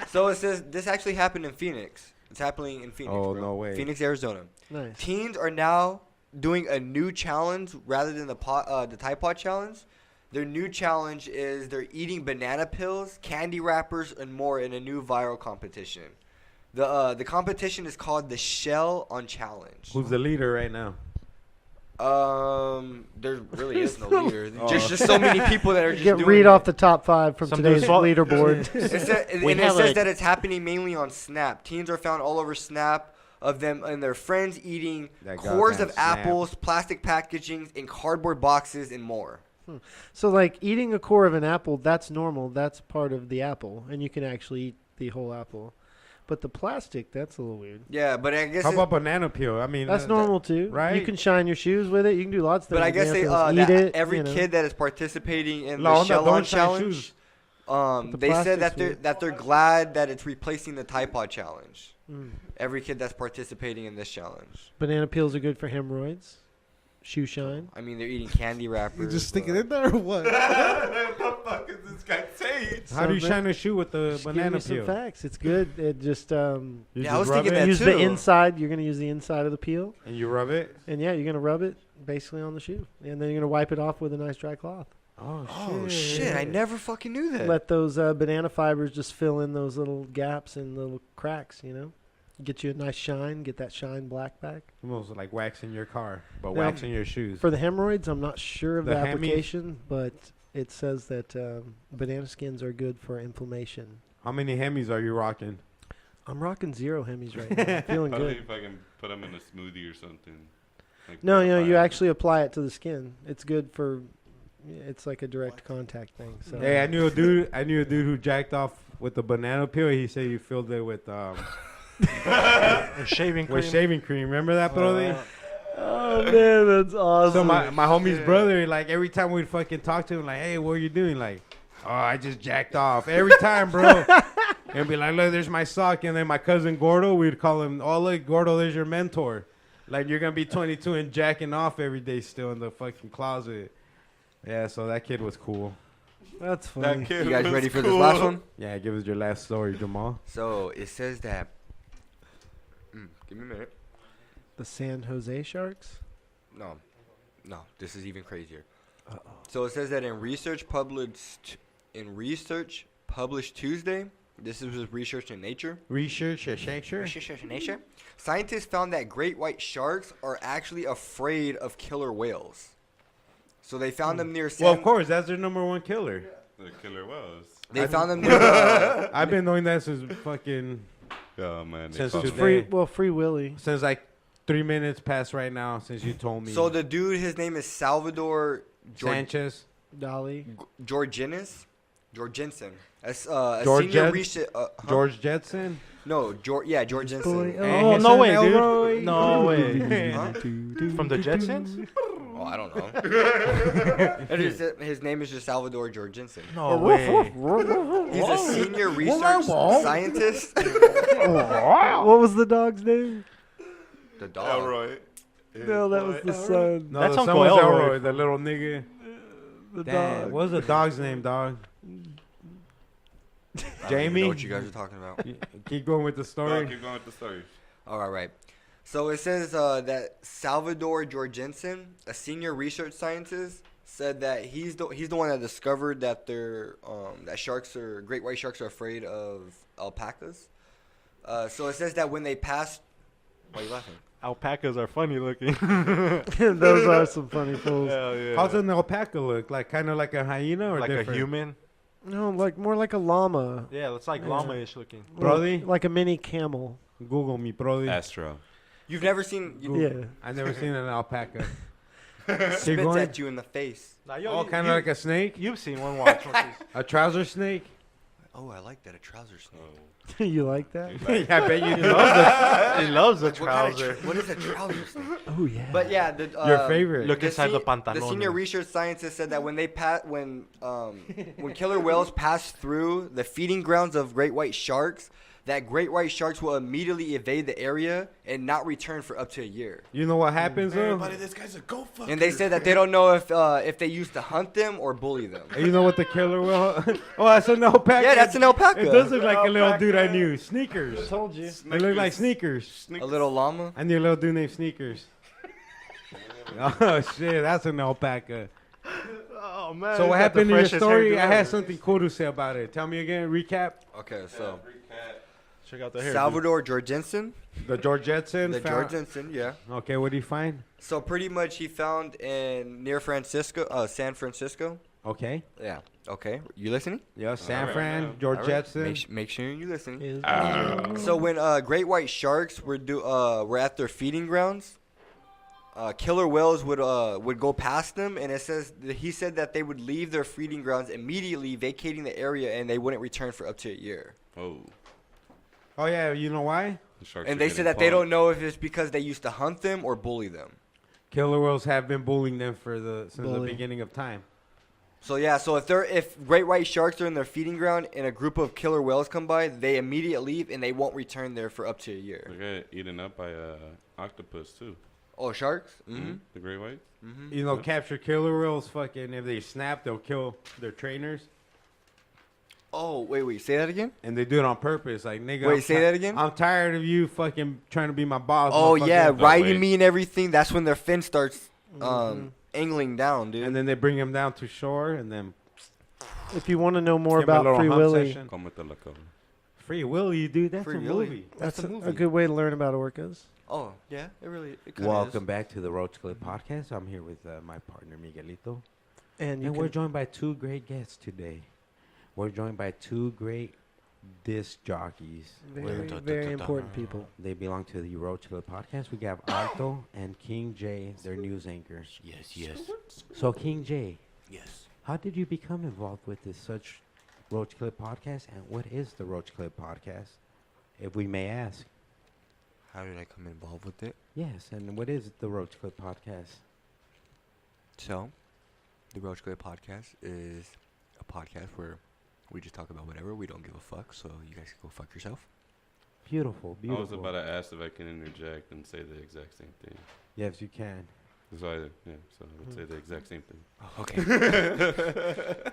So it says this actually happened in Phoenix. It's happening in Phoenix. Oh, bro. no way. Phoenix, Arizona. Nice. Teens are now doing a new challenge rather than the Tide Pod challenge. Their new challenge is they're eating banana pills, candy wrappers, and more in a new viral competition. The competition is called the Shell on Challenge. Who's the leader right now? There really is no leader. There's just so many people that are just Get doing read it. off the top 5 from Some today's dudes fall- leaderboard. It says that it's happening mainly on Snap. Teens are found all over Snap of them and their friends eating That cores goddamn of Snap. apples, plastic packaging, in cardboard boxes, and more. So, like, eating a core of an apple, that's normal. That's part of the apple. And you can actually eat the whole apple. But the plastic, that's a little weird. Yeah, but I guess. How about banana peel? I mean, That's normal, too. right? You can shine your shoes with it. You can do lots of things. But I guess with they apples. Eat it, every you know. kid that is participating in No, the Shell don't on shine challenge, shoes. The they said plastic's that they're glad that it's replacing the Tide Pod challenge. Mm. Every kid that's participating in this challenge. Banana peels are good for hemorrhoids. Shoe shine. I mean, they're eating candy wrappers. You just stick it in there or what? What the fuck is this guy saying? How do you Some- shine a shoe with the Just give banana you some peel? facts. It's good. It just You Yeah, just I was rub thinking it that use too. the inside. You're gonna use the inside of the peel, and you rub it. and yeah, you're gonna rub it basically on the shoe, and then you're gonna wipe it off with a nice dry cloth. Oh shit! I never fucking knew that. Let those banana fibers just fill in those little gaps and little cracks. You know, get you a nice shine. Get that shine black back. Almost like waxing your car, but Now, waxing your shoes. For the hemorrhoids, I'm not sure of The the hammies? application, but it says that banana skins are good for inflammation. How many Hemis are you rocking? I'm rocking 0 Hemis right now. I'm feeling Probably good. if I can put them in a smoothie or something. Like No, you know, you fire. actually apply it to the skin. It's good for. It's like a direct contact thing. So. Hey, I knew a dude who jacked off with the banana peel. He said he filled it with Shaving cream. with shaving cream. Remember that, Brody? Oh man, that's So awesome. my homie's brother, like every time we'd fucking talk to him, like, hey, what are you doing? Like, oh, I just jacked off every time, bro. And be like, look, there's my sock. And then my cousin Gordo, we'd call him, oh, look, Gordo, there's your mentor. Like, you're going to be 22 and jacking off every day still in the fucking closet. Yeah, so that kid was cool. That's funny. That kid You guys was ready for this cool. last one? Yeah, give us your last story, Jamal. So it says that. Give me a minute. The San Jose Sharks. No, this is even crazier. So it says that in research published Tuesday, this was research in Nature. Research, Nature. Research in Nature. Scientists found that great white sharks are actually afraid of killer whales. So they found them near. Well, of course, that's their number one killer. The killer was. They found them near. I've been knowing that since fucking, Yeah, man. they Since caught today. him. Free Willy. since like 3 minutes past right now since you told me. So the dude, his name is Salvador Sanchez. Dolly. Jorgensen. As George senior Jed- research. George Jetson. No, Jorgensen. Boy, And Oh, his no son way, Elroy. dude. No way. Huh? From the Jetsons? Oh, I don't know. His name is just Salvador Jorgensen. No way. He's a senior research scientist. What was the dog's name? The dog. Elroy. No, that was the son. No, That's the Uncle son was Elroy. Elroy, the little nigga. The Damn, dog. what was the dog's name, dog? I don't even Jamie? know what you guys are talking about. Keep going with the Oh, story. keep going with the story. All right. So it says that Salvador Jorgensen, a senior research scientist, said that he's the one that discovered that great white sharks are afraid of alpacas. So it says that when they pass, why are you laughing? Alpacas are funny looking. Those are some funny fools. Hell yeah. How's an alpaca look? Like kind of like a hyena or like different? a human? No, like more like a llama. Yeah, it's like llama-ish looking. Brody? Like a mini camel. Google me, Brody. Astro. You've never seen Yeah. I've never seen an alpaca. spits going. at you in the face. Now, yo, Oh, kind of like a snake? You've seen one watch. A trouser snake? Oh, I like that, a trouser snake. You like that? Yeah, I bet you do. He loves the What kind of trouser. what is a trouser snake? Oh yeah. But yeah, Your favorite. Look inside the the pantalones. senior research scientist said that when killer whales pass through the feeding grounds of great white sharks, that great white sharks will immediately evade the area and not return for up to a year. You know what happens, though? This guy's a go fucker. And they said that they don't know if they used to hunt them or bully them. You know what the killer whale... Oh, that's an alpaca. Yeah, that's an alpaca. It does look like a little dude I knew. Sneakers. told you. They look like sneakers. A little llama. I knew a little dude named Sneakers. Oh, shit. That's an alpaca. Oh, man. So he's what got the happened in your freshest story? hairdo I had ever. something cool to say about it. Tell me again. Recap. Okay, so Check out the hair. Salvador Jorgensen. The Georgetson. The found- Jorgensen, yeah. Okay, what did he find? So pretty much he found near San Francisco. Okay. Yeah. Okay. You listening? Yeah, San right, Fran, yeah. All right. Georgetson. Make sure you're listening. Is So when great white sharks were at their feeding grounds, killer whales would go past them, and he said that they would leave their feeding grounds immediately, vacating the area, and they wouldn't return for up to a year. Oh. Oh, yeah, you know why? The sharks And are they getting said that they punked. don't know if it's because they used to hunt them or bully them. Killer whales have been bullying them since the Bullying. beginning of time. So yeah, so if great white sharks are in their feeding ground and a group of killer whales come by, they immediately leave and they won't return there for up to a year. They get eaten up by octopus too. Oh, sharks? Mm-hmm. The great white. You know, capture killer whales, fucking, if they snap, they'll kill their trainers. Oh, wait, say that again? And they do it on purpose. Like, nigga. Wait, I'm say that again? I'm tired of you fucking trying to be my boss. Oh motherfucker. yeah, riding wait. me and everything. That's when their fin starts angling down, dude. And then they bring him down to shore, and then if you want to know more give him a about little Free hump Willy, session. Come with the loco. Free Willy, dude. That's Free a Willy. movie. that's a a movie. good way to learn about orcas. Oh yeah, it kinda Welcome is. back to the Roach Clip Podcast. I'm here with my partner, Miguelito. And you And we're can, joined by two great guests today. We're joined by two great disc jockeys. very, very important people. They belong to the Roach Clip Podcast. We have Arto and King J, their news anchors. Yes. So, King J, Yes. how did you become involved with this such Roach Clip Podcast, and what is the Roach Clip Podcast, if we may ask? How did I come involved with it? Yes, and what is the Roach Clip Podcast? So, the Roach Clip Podcast is a podcast where we just talk about whatever. We don't give a fuck, so you guys can go fuck yourself. Beautiful, I was beautiful. about to ask if I can interject and say the exact same thing. Yes, you can. So I would say the exact same thing. Okay.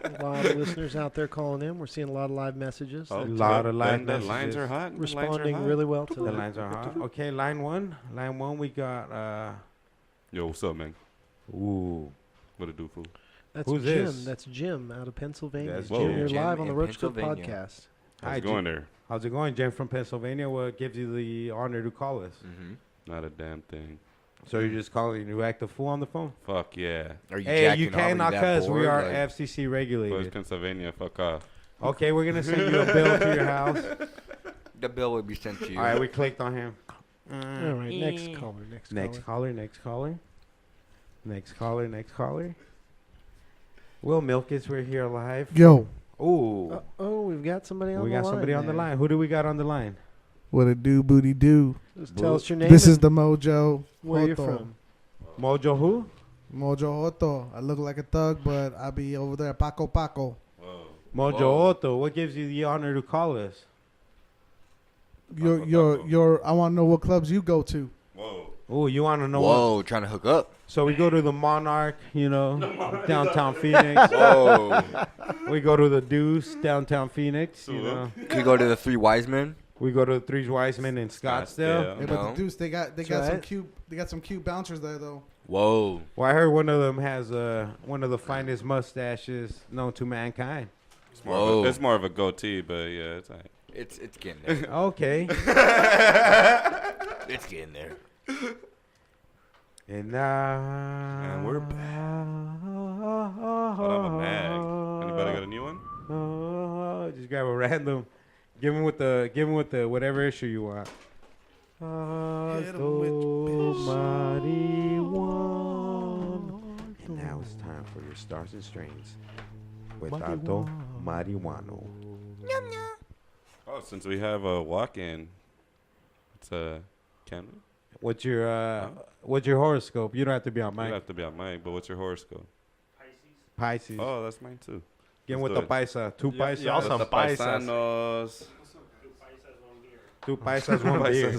A lot of listeners out there calling in. We're seeing a lot of live messages. A that lot of live The lines messages. are hot. responding really well to The that. lines are hot. Okay, line one, we got, Yo, what's up, man? ooh. What it do, fool? That's Who's Jim. this? That's Jim out of Pennsylvania. That's Jim, Jim. you're Jim live on the in Roach Clip Pennsylvania. podcast. Hi, How's it going there? How's it going, Jen from Pennsylvania? What gives you the honor to call us? Mm-hmm. Not a damn thing. So you're just calling you act a fool on the phone? Fuck yeah. Are you Hey, jacking you off? Are you cannot that cuss. We bored? are Like, FCC Boys, regulated. Pennsylvania, fuck off. Okay, we're gonna send you a bill to your house. the bill will be sent to you. All right, we clicked on him. All right, next caller. Next caller. Next caller. Will Milkis, we're here live. Yo, Ooh, We've got somebody on we the line. got somebody on the there. line. Who do we got on the line? what it do, booty do? Just tell us your name. This is and the Mojo. where you're Photo. from. Mojo who? Mojo Otto. I look like a thug, but I'll be over there. Paco. Whoa. Mojo Whoa. Otto, what gives you the honor to call us? I want to know what clubs you go to. Whoa. Oh, you want to know what? Whoa, trying to hook up. So we go to the Monarch, downtown Phoenix. Whoa. We go to the Deuce, downtown Phoenix. Could you go to the Three Wise Men? We go to the Three Wise Men in Scottsdale. Hey, No. but the Deuce, they got right. some cute bouncers there though. Whoa. Well, I heard one of them has one of the finest mustaches known to mankind. Whoa. It's more of a goatee, but yeah, it's all right. It's getting there. Okay. It's getting there. And now. And we're back. Hold on, a mag. Anybody got a new one? Just grab a random. Give him with the whatever issue you want. Hit 'em with And now it's time for your stars and strains with Alto Marihuano. Oh, since we have a walk-in, it's can we? What's your horoscope? You don't have to be on You don't mic. have to be on mic, but what's your horoscope? Pisces. Oh, that's mine too. Get let's with do the it. paisa. Two Yeah, paisas. y'all some The paisas. paisanos. Two paisas, one beer.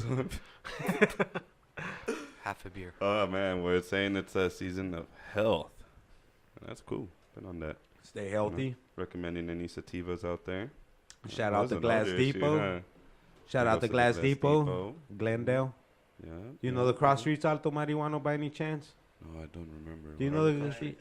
Half a beer. Oh man, we're saying it's a season of health. That's cool. Been on that. Stay healthy. Recommending any sativas out there. Shout out to Wasn't Glass older issue, Depot. huh? Shout out to Glass Depot. Glendale. Yeah. You know the cross streets Alto Marihuano by any chance? No, I don't remember. Do you know the street?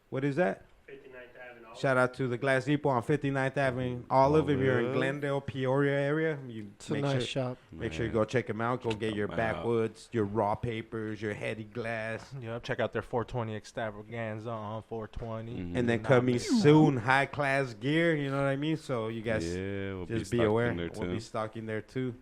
What is that? 59th Avenue. Shout out to the Glass Depot on 59th Avenue Olive. If you're in Olive. Glendale, Peoria area, you It's a make nice sure shop. make sure you go check them out. Go get your Wow. backwoods, your raw papers, your heady glass, Yeah, check out their 420 extravaganza on 420. and then Nah, coming man. soon, high class gear. You know what I mean? So you guys Yeah, we'll just be be aware. There too. We'll be stocking there too.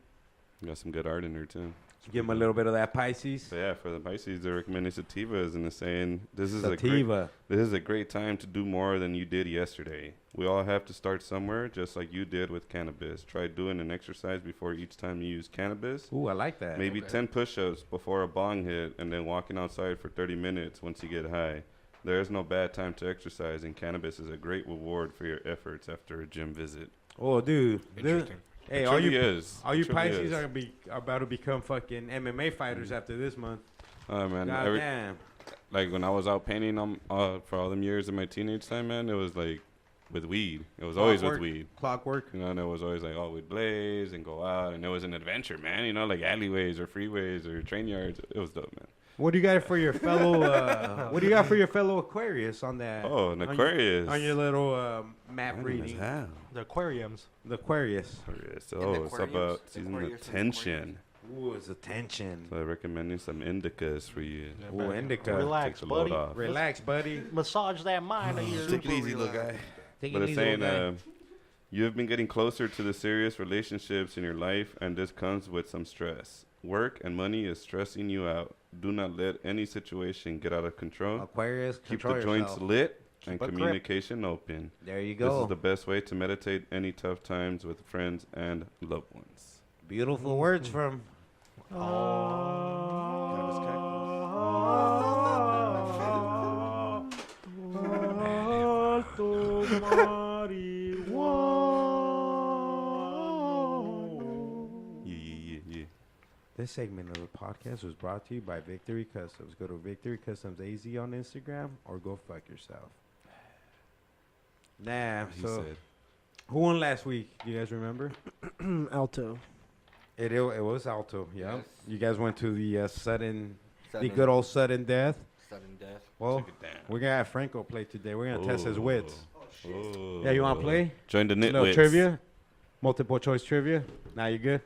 Got some good art in there too. Give them a little bit of that Pisces. So yeah, for the Pisces, they're recommending sativas and they're saying this is Sativa. a great time to do more than you did yesterday. We all have to start somewhere, just like you did with cannabis. Try doing an exercise before each time you use cannabis. Ooh, I like that. Maybe 10 push-ups before a bong hit, and then walking outside for 30 minutes once you get high. There is no bad time to exercise, and cannabis is a great reward for your efforts after a gym visit. Oh, dude. Interesting. Hey, It all truly you is. all It you truly Pisces is. are about to become fucking MMA fighters after this month. Oh man, God damn. like when I was out painting for all them years in my teenage time, man, it was like with weed. It was always with Clockwork. weed. Clockwork. You know, and it was always like, oh, we'd blaze and go out, and it was an adventure, man. You know, like alleyways or freeways or train yards. It was dope, man. What do you got for your fellow? What do you got for your fellow Aquarius on that? Oh, an on your- Aquarius. On your little map Random as reading. hell. The aquariums. The Aquarius. Aquarius. the Oh, it's Aquarius? about season Aquarius of and tension. Ooh, it's attention. So I'm recommending some indicas for you. Ooh, indica. Relax, Take the load buddy. off. Relax, buddy. Massage that mind of yours. Take it easy, little guy. Take But it it's easy, saying little guy. you have been getting closer to the serious relationships in your life, and this comes with some stress. Work and money is stressing you out. Do not let any situation get out of control. Aquarius, Keep control the joints yourself. lit and Keep a grip. communication open. There you This go. is the best way to meditate any tough times with friends and loved ones. Beautiful words from. Cannabis Yeah. This segment of the podcast was brought to you by Victory Customs. Go to Victory Customs AZ on Instagram or go fuck yourself. Nah, He so said. who won last week? Do you guys remember? Alto. It was Alto. Yeah, Yes. you guys went to the the Sudden- good old sudden death. Sudden death. Well, Took it down. we're gonna have Franco play today. We're gonna test his wits. Oh. Yeah, you wanna play? Join the A little nitwits. trivia, multiple choice trivia. Now you good?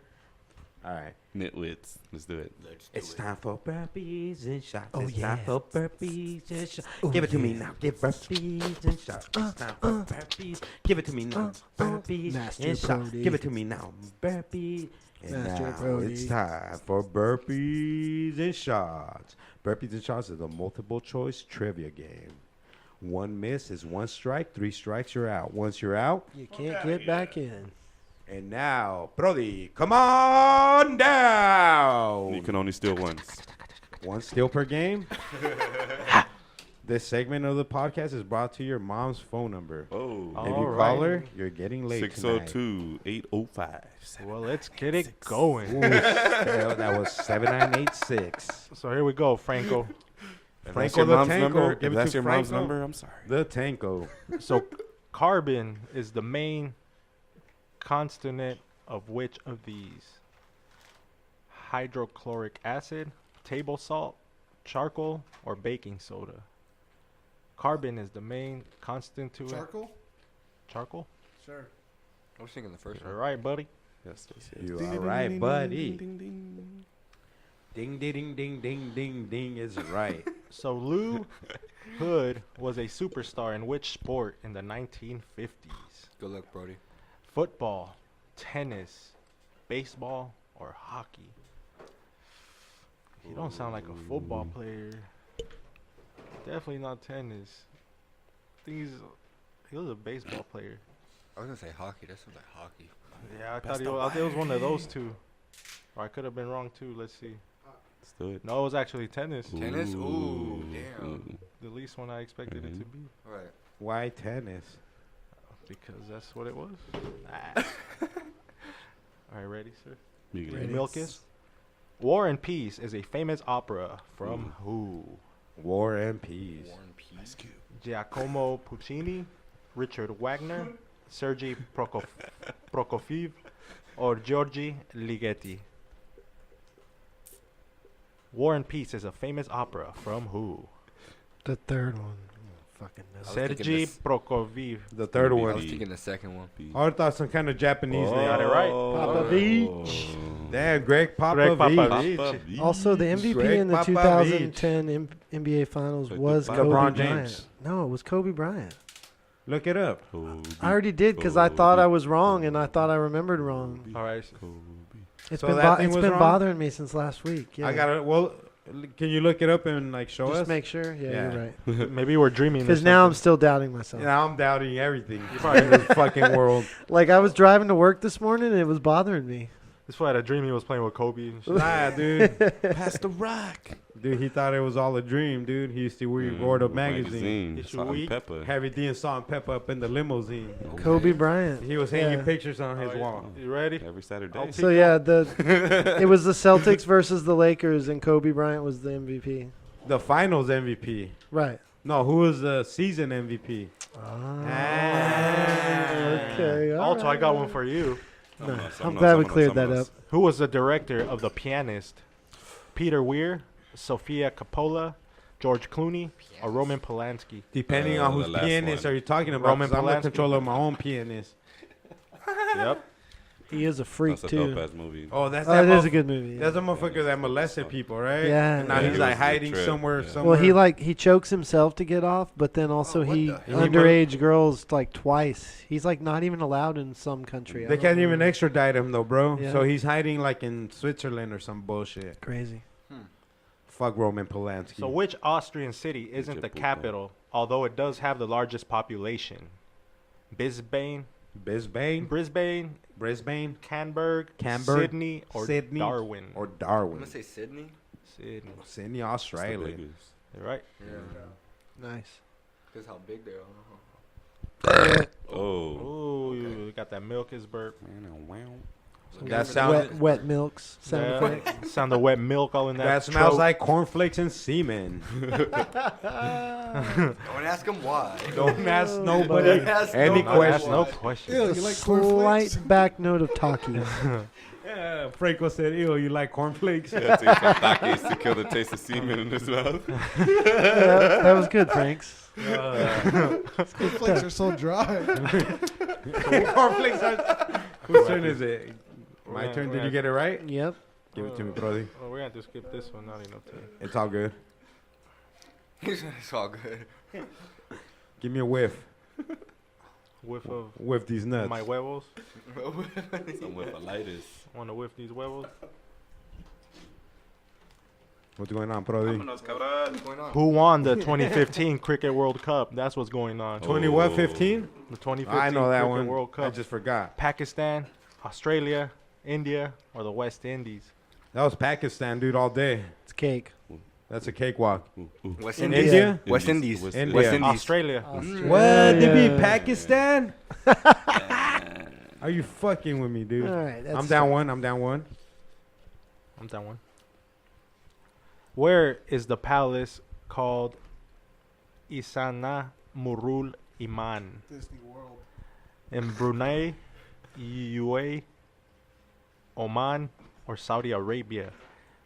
All right. Nitwits. Let's do it. It's time for burpees and shots. Oh, It's yeah. time for burpees and shots. Give it to me now. Give burpees and shots. It's time for burpees. Give it to me now. Burpees Master and shots. Brody. Give it to me now. Burpees. And Master now Brody. it's time for burpees and shots. Burpees and shots is a multiple choice trivia game. One miss is one strike. 3 strikes, you're out. Once you're out, You can't get back in. and now, Brody, come on down. You can only steal once. 1 steal per game. This segment of the podcast is brought to your mom's phone number. Oh. If you All call right. her, you're getting late tonight. 602-805. Well, let's get it going. Ooh, that was 7986. So here we go, Franco. If Franco that's your the mom's Tanko. number, Give if it that's to your mom's Franco. number, I'm sorry. The Tanko. So carbon is the main constituent of which of these? Hydrochloric acid, table salt, charcoal, or baking soda? Carbon is the main constituent. Charcoal? Charcoal? Sure. I was thinking the first All one. right, buddy. Yes, yes, yes. You Ding, all ding, right, ding, buddy? Ding, ding. Ding, ding, ding, ding, ding, ding is right. So Lou Hood was a superstar in which sport in the 1950s? Good luck, Brody. Football, tennis, baseball, or hockey? You don't sound like a football player. Definitely not tennis. I think he was a baseball player. I was gonna say hockey. That sounds like hockey. Yeah, I thought it was one of those two. Or I could have been wrong too. Let's see. Let's do it. No, it was actually tennis. Tennis? Ooh, damn. The least one I expected it to be. All right. Why tennis? Because that's what it was. All right, ready, sir? You Ready. Milk is? War and Peace is a famous opera from who? War and Peace. War and Peace. Giacomo Puccini, Richard Wagner, Sergei Prokofiev, or Giorgi Ligeti? War and Peace is a famous opera from who? The third one. Fucking know. was thinking Sergei this- Prokofiev. The third I one. was thinking the second one. I thought some kind of Japanese name. Got it right. Popovich. Damn, Greg Greg Popovich. Popovich. Also, the MVP Greg in the Popovich. 2010 NBA Finals Like was the Kobe LeBron Bryant. James. No, it was Kobe Bryant. Look it up. I already did because I thought I was wrong and I thought I remembered wrong. All right. It's So been that thing it's was been wrong? bothering me since last week. Yeah. I got it. Well, can you look it up and like show Just us? make sure. Yeah, Yeah. you're right. Maybe we're dreaming. Because now I'm still doubting myself. Yeah, I'm doubting everything in this fucking world. Like I was driving to work this morning and it was bothering me. This fool had a dream he was playing with Kobe. And shit. Nah, dude. Pass the rock. Dude, he thought it was all a dream, dude. He used to read Word Up magazine. It's Salt and weak. pepper. Heavy D and Salt and Pepper up in the limousine. Kobe Bryant. He was hanging Yeah. pictures on his All right, wall. You ready? Every Saturday. I'll So yeah, it was the Celtics versus the Lakers and Kobe Bryant was the MVP. The finals MVP. Right. No, who was the season MVP? Okay. all Also, I got right. one for you. No, I'm glad we cleared that up. Who was the director of The Pianist? Peter Weir, Sofia Coppola, George Clooney, or Roman Polanski? Depending on the whose last pianist one. are you talking about? Roman 'Cause I'm the Polanski. controller of my own pianist. Yep. He is a freak That's a too. dope ass movie. Oh, that's Oh, that it is a motherf- good movie. That's a motherfucker that molested people, right? Yeah. And now Yeah. he's He like was the hiding trip, somewhere. yeah. Somewhere. He chokes himself to get off, but then also what he the hell? underage girls like twice. He's like not even allowed in some country. I They don't can't even know. extradite him though, bro. Yeah. So he's hiding like in Switzerland or some bullshit. Crazy. Fuck Roman Polanski. So which Austrian city isn't the Japan. capital, although it does have the largest population? Brisbane, Brisbane, Brisbane, Canberra, Canberg, Sydney, or Sydney, Darwin? or I'm Darwin. gonna say Sydney. Sydney. Sydney, It's the Australia. biggest. You're right. Yeah. Nice. Because how big they are. Oh. Ooh, you got that milk is burp. That sounds. Wet milks. Sound Yeah. effect. Sound the wet milk all in that. That smells throat. like cornflakes and semen. Don't ask them why. Don't ask nobody Ask any nobody That's question. no why. question. Ew, you like cornflakes? Slight back note of talkies. Yeah, Franco said, "Ew, you like cornflakes?" Yeah, take some takis to kill the taste of semen in his mouth. Yeah, that was good, Franks. Cornflakes are so dry. Cornflakes are. Whose turn is it? My Yeah, turn. Did yeah. you get it right? Yep. Give it to me, brother. Well, we're gonna have to skip this one. Not enough time. It's all good. It's all good. Give me a whiff. Whiff of Whiff these nuts. my huevos. Some with a lighters. Want to whiff these huevos? What's going on, brother? What's going on? Who won the 2015 Cricket World Cup? That's what's going on. 2015? The 2015 I know that Cricket one. World Cup. I just forgot. Pakistan, Australia, India, or the West Indies? That was Pakistan, dude, all day. It's cake. That's a cakewalk. West In Indies. India? West Indies. India. West Indies. Australia. What? They beat Pakistan? Are you fucking with me, dude? All right, I'm down one. I'm down one. I'm down one. Where is the palace called Isana Murul Iman? Disney World. In Brunei, UAE, Oman, or Saudi Arabia?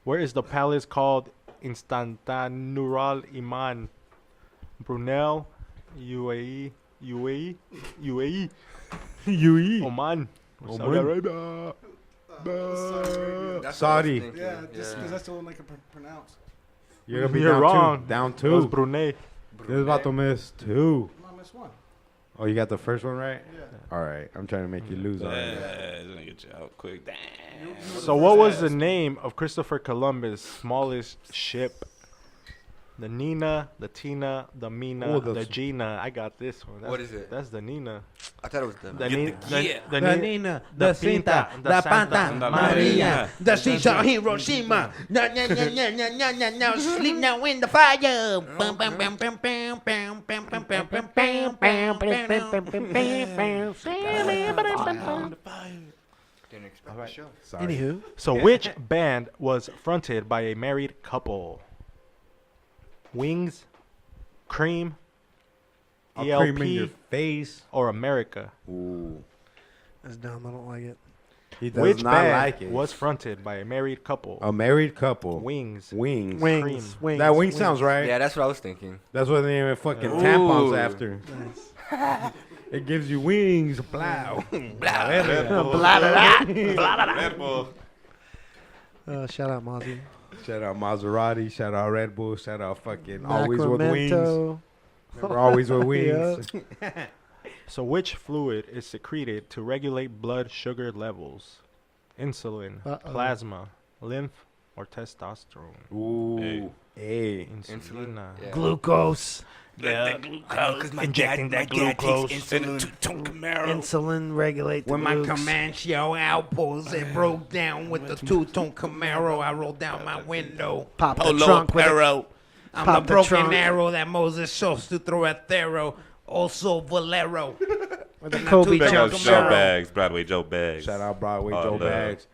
Where is the palace called Instantanural Iman? Brunei, UAE, Oman, or Saudi Oman. Arabia? That's Saudi. what I was Yeah, thinking. just because that's the one I can pronounce. You're gonna be You're down wrong. two. Down It was two. Brunei. This is about to miss two. I missed one. Oh, you got the first one right? Yeah. All right. I'm trying to make you lose already. It's gonna get you out quick. Damn. So what was the name of Christopher Columbus' smallest ship? The Nina, the Tina, the Mina, Oh, the Gina. I got this one. What is it? That's the Nina. I thought it was the. The Nina, the Pinta, the Santa, Maria, the Shisha Hiroshima. No, no, no, no, no, no, no, no. Sleep now in the fire. Bum, bum, bum, bum, bum, bum, bum, bum, bum, bum, bum, bum, bum, Didn't expect the show. Sorry. Anywho, So which band was fronted by a married couple? Wings, Cream, I'll cream in your ELP, face. or America? Ooh. that's dumb. I don't like it. He does Which not band like it. was fronted by a married couple? A married couple. Wings. Wings. Wings. Wings. That wing wings. sounds right. Yeah, that's what I was thinking. That's what they name fucking tampons Ooh. after. Nice. It gives you wings. Blow. Red Bull. Shout out Mozzie. Shout out Maserati. Shout out Red Bull. Shout out fucking Always with Wings. Macramento. Remember Always with Wings. So which fluid is secreted to regulate blood sugar levels? Insulin, Uh-oh. plasma, lymph, or testosterone? Ooh. Hey. Insulin. Yeah. Glucose. Injecting that glucose. Insulin regulate the When my glukes. Comanche outpost it broke down with the two-tone Camaro, I rolled down my window. Pop the trunk with it. I'm Pop the the broken trunk. arrow that Moses chose to throw at Thero. Also Valero. With the Kobe Big Big Joe up jump Joe Camaro. Bags, Broadway Joe Bags. Shout out Broadway Oh, Joe love. Bags.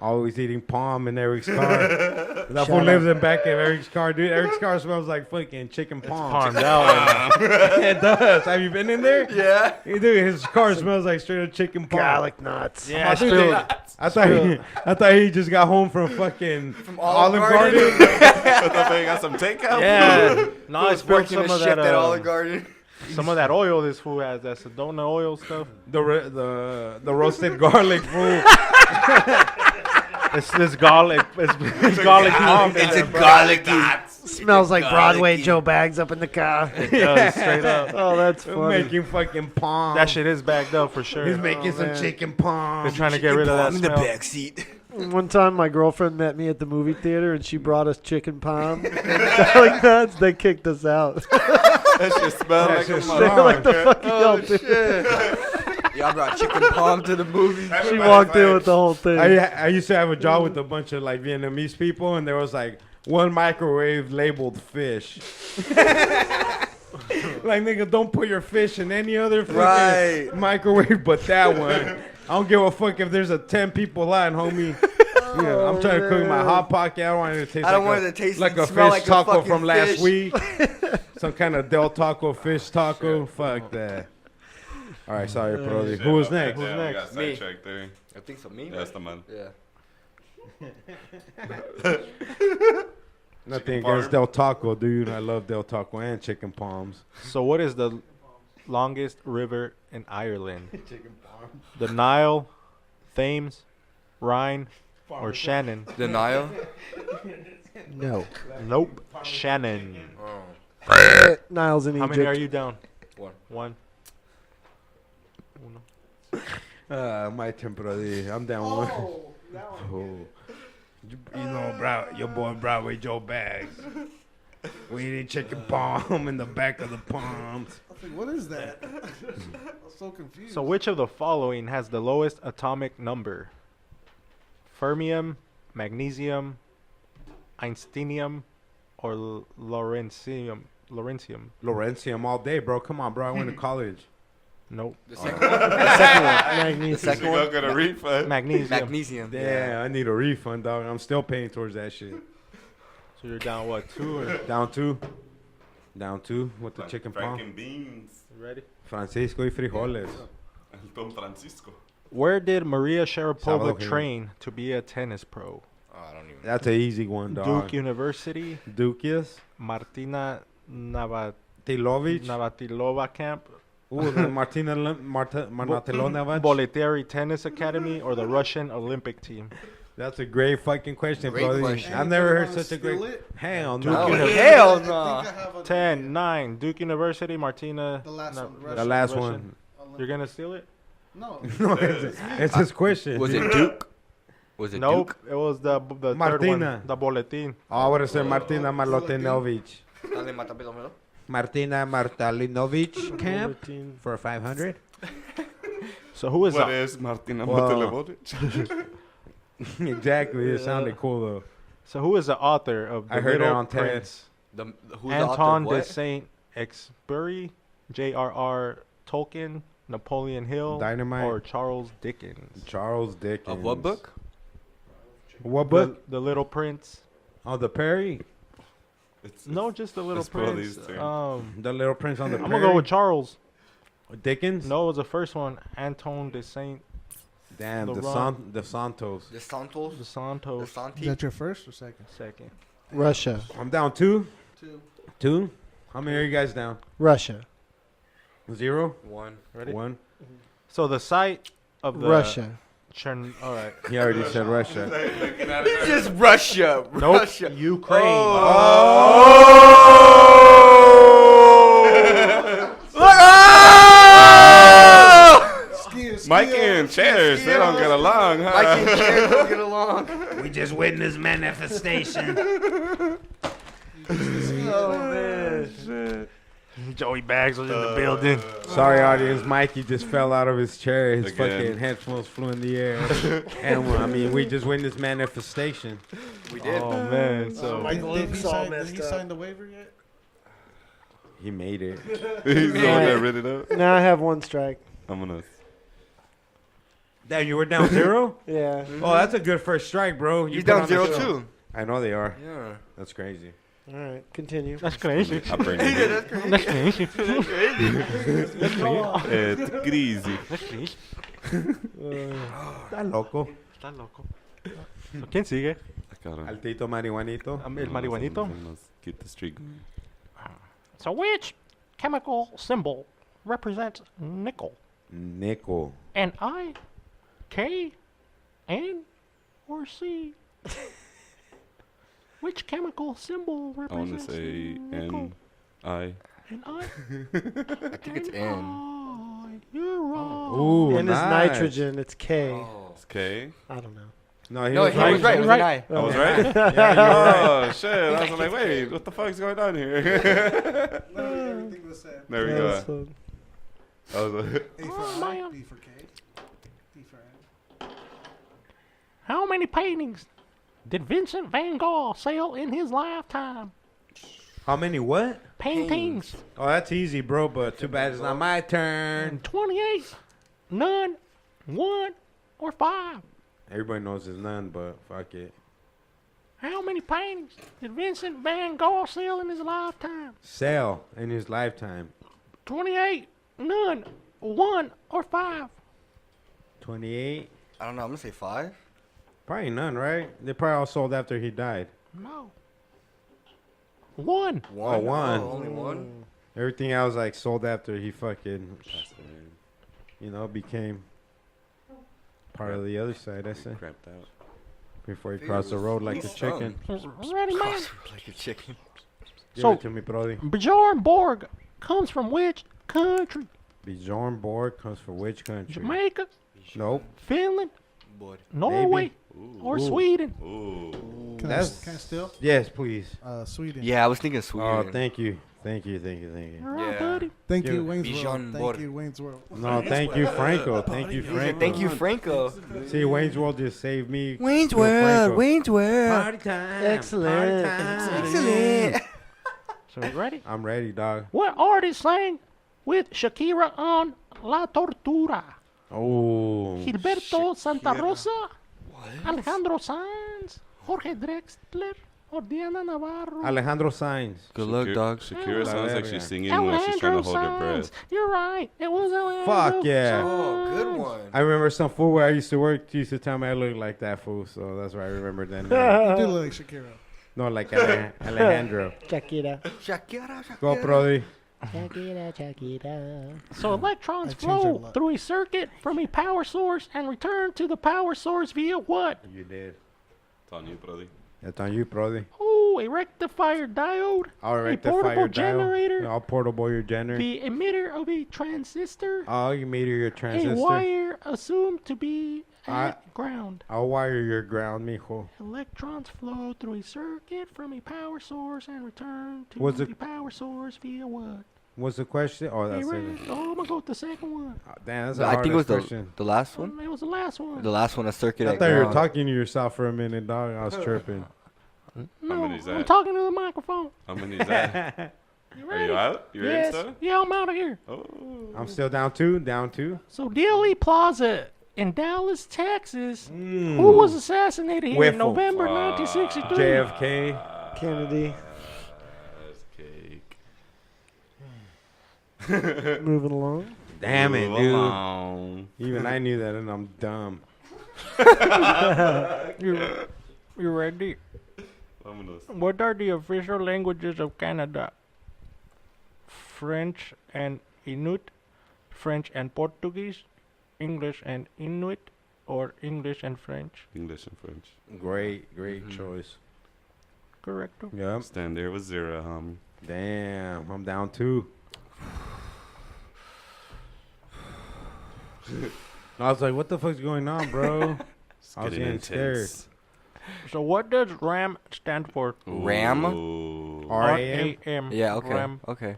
Always eating palm in Eric's car. That Shout fool out. lives in back of Eric's car, dude. Eric's car smells like fucking chicken palm. Palmed out. It does. Have you been in there? Yeah. Dude, his car smells like straight up chicken palm. garlic nuts. Yeah, I, think still. I thought he just got home from fucking Olive Garden. They got some takeout. Yeah. No, I I was spilled working some the of shift that. at Olive Garden. Some of that oil this fool has. That Sedona oil stuff. The roasted garlic fool. It's this garlic. It's garlic palm. It's a garlic. Smells like Broadway Joe Bags up in the car. It does, straight up. Oh, that's funny. Making fucking palm. That shit is bagged up for sure. He's making some man. chicken palm. They're trying to get rid of that in the smell. back seat. One time, my girlfriend met me at the movie theater, and she brought us chicken palm and garlic nuts. They kicked us out. That shit smell like a shit They were like, "The fuck y'all do?" Y'all brought chicken palm to the movie. She walked in with the whole thing. I used to have a job with a bunch of like Vietnamese people, and there was like one microwave labeled fish. Like, nigga, don't put your fish in any other fucking Right. microwave but that one. I don't give a fuck if there's a 10 people line, homie. Yeah, I'm trying to cook my hot pocket. I don't want it to taste I don't like want it to taste like and a smell fish like a taco fucking from last fish. week. Some kind of Del Taco fish taco. Fuck that. All right, sorry, Brody. Who was next? Yeah, we got Me. sidetracked there. I think so. Me? That's the man. Yeah. Nothing Chicken against Del Taco, dude. I love Del Taco and chicken palms. So what is the longest river in Ireland? The Nile, Thames, Rhine, or Shannon? The Nile? No. Nope. Shannon. Niles in How Egypt. many are you down? One. My turn, Brody. I'm down one. Oh. You know, your boy Broadway Joe Bags. We eating chicken palm in the back of the palms. I think, what is that? I'm so confused. So which of the following has the lowest atomic number? Fermium, magnesium, einsteinium, or Laurentium? Laurentium all day, bro. Come on, bro. I went to college. Nope. The second one. The second one. The Magnesium. second one. Got a refund. Magnesium. Magnesium. Yeah, I need a refund, dog. I'm still paying towards that shit. So you're down what, 2 or Down two. Down two with the chicken palm. Franken beans. ready? Francisco y frijoles. Don Francisco. Where did Maria Salvador Sharapova King. train to be a tennis pro? Oh, I don't even. That's an easy one, dog. Duke University, Duke, yes. Martina Tilovic. Navratilova Camp, Ooh, the Marnatelonova. Boletieri Tennis Academy, or the Russian Olympic team? That's a great fucking question, Great brother. question. I've never heard Anybody such a wanna great. steal it? Hell Duke no. Uni- Hell I think no. I have a 10, 9, Duke University, Martina. The last one, The Russian. last Russian. one. You're gonna steal it? No. No, it's his question. Was it Duke? Was it Nope. Duke? It was the third Martina. one, the Boletin. Oh, I would have said Martina Malotinovic. Dale, Matapilomelo. Martina Martalinovic camp Bulletin. for 500. So who is What the is Martina Well, Matelevovic? Exactly. It sounded cool though. So who is the author of The I heard it Little on TED. Prince? Who's the Anton author de of what? Saint-Exupéry, J.R.R. Tolkien, Napoleon Hill, Dynamite. or Charles Dickens? Charles Dickens. Of what book? What book? The Little Prince. Oh, the Perry. No, just The Little Let's spell Prince. these two. The Little Prince on the I'm Prairie. gonna go with Charles. Dickens. No, it was the first one. Anton de Saint Damn, The the wrong- Santos. The Santos? de The Santos. Is Santi? that your first or second? Second. Russia. I'm down 2. 2. 2. How many are you guys down? Russia. 0. 1. Ready? 1. So the site of the Russia. All right. He already said Russia. It's just Russia. Nope. Russia. Ukraine. Mikey and Chairs, they don't get along, huh? Mikey and Cher don't get along. We just witnessed manifestation. Joey Bags was in the building. Sorry, audience. Mikey just fell out of his chair. His Again. fucking headphones flew in the air. And I mean, we just witnessed manifestation. We did. Oh man. So my Did looks he, all sign, messed did he up. sign the waiver yet? He made it. He's the one that read it up. Now I have one strike. I'm gonna. Dad, you were down 0? Yeah. Oh, that's a good first strike, bro. You He's put down on the 0 show. too. I know they are. Yeah. That's crazy. All right. Continue. that's crazy. I bring it. That's crazy. It's crazy. That's crazy. Está loco. Está loco. So, ¿quién sigue? Cabrón. Altito marihuanito. El marihuanito. Let's keep the streak going. So which chemical symbol represents nickel? Nickel. An I, K, N, or C? Which chemical symbol I want represents to say nickel? N-I. An I? I think it's N. I. You're wrong. Ooh, And it's nice. nitrogen. It's K. Oh. It's K. I don't know. No, he No, was he was right. It was an I. I was right? Yeah, you're right. Oh, shit. I was like, wait, what the fuck's going on here? Everything was said. There we Yeah, go. that's fun. I was like, A for Oh, I, man. B for K, D for N. How many paintings did Vincent van Gogh sell in his lifetime? How many what? Paintings. Oh, that's easy, bro, but too bad it's not my turn. 28, none, 1, or 5. Everybody knows it's none, but fuck it. How many paintings did Vincent van Gogh sell in his lifetime? Sell in his lifetime. 28, none, 1, or 5. 28. I don't know. I'm gonna say 5. Probably none, right? They probably all sold after he died. No. 1. Oh, one. Oh, only one. Everything else like sold after he fucking, became part of the other side. That's it. crapped out. Before he crossed the road like a He's chicken. Ready, man? Like a chicken. Give So- it to me, Brody. Bjorn Borg comes from which country? Bjorn Borg comes from which country? Jamaica, Nope. Finland, Boy. Norway, or Ooh. Sweden? Ooh. Can That's- I still? Yes, please. Sweden. Yeah, I was thinking Sweden. Oh, thank you. Thank you. All right, Yeah. buddy. Thank Give you, it- Wayne's Bijan World. Thank Borg. you, Wayne's World. No, thank you, Franco. Thank you, Franco. Thank you, Franco. See, Wayne's World just saved me. Wayne's Yo, Franco. Wayne's World. Party time. Excellent. Party time. Excellent. So you ready? I'm ready, dog. What artist sang with Shakira on La Tortura? Oh. Gilberto Santa Rosa? Alejandro Sanz? Jorge Drexler? Or Diana Navarro? Alejandro Sainz. Good luck, dog. Shakira sounds like she's singing when she's Alejandro trying to hold her Sanz. breath. You're right. It was Alejandro Fuck yeah. Oh, good Sanz. one. I remember some fool where I used to work used to tell me I looked like that fool, so that's why I remember then. You do look like Shakira. No, like Alejandro. Shakira. Shakira. Go, Brody. So electrons I changed it a flow lot. through a circuit from a power source and return to the power source via what? You did. It's on you, Brody. That's on you, Brody. Oh, a rectifier diode, All right, a portable dial. generator, All portable your generator. the emitter of a transistor, Oh, you meter your a transistor. wire assumed to be I- at ground. I'll wire your ground, mijo. Electrons flow through a circuit from a power source and return to Was the it- power source via what? What's the question? Oh, that's it. Oh, I'm gonna go with the second one. Damn, that's a I think it was hardest question. the last one. It was the last one. The last one, a circuit. I at thought you were ground. talking to yourself for a minute, dog. I was tripping. No, many's I'm that? talking to the microphone. How many is that? You Are ready? you out? You're yes. in stuff? Yeah, I'm out of here. Oh. I'm still down two. Down two. So Dealey Plaza in Dallas, Texas. Mm. Who was assassinated here in Wiffle. November 1963? JFK. Kennedy. That's cake. Moving along. Damn it, Move dude. along. Even I knew that, and I'm dumb. You ready? Vámonos. What are the official languages of Canada? French and Inuit, French and Portuguese, English and Inuit, or English and French? English and French. Great choice. Correct. Yep. Stand there with zero, Damn, I'm down two. I was like, what the fuck's going on, bro? It's I was getting getting scared. intense. So what does RAM stand for? Ram? Ooh. RAM? RAM. Yeah. Okay. RAM. Okay.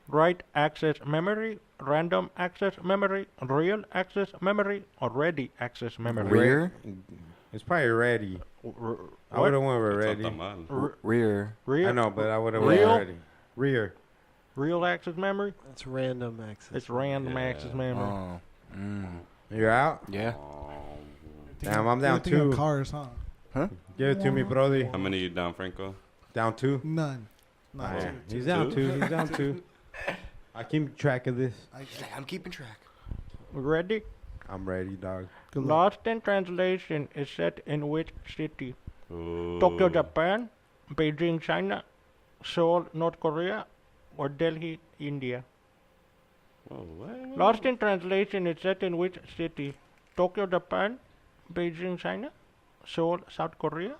Write access memory, random access memory, real access memory, or ready access memory. Rear. It's probably ready. I What? would have went with It's ready. not tan mal. Rear. Real, I know, but I would have went Real? with ready. Rear. real access memory? That's random access. It's random Yeah. access memory. Oh. Mm. You're out? Yeah. Damn, I'm down Everything on two. Cars, huh? Give it to me, Brody. How many you down, Franco? Down two? None. Not Yeah. two. He's down two. He's down two. I keep track of this. I'm keeping track. Ready? I'm ready, dog. Good luck. Lost in Translation is set in which city? Ooh. Tokyo, Japan, Beijing, China, Seoul, North Korea, or Delhi, India? Whoa, what? Lost in Translation is set in which city? Tokyo, Japan, Beijing, China, Seoul, South Korea,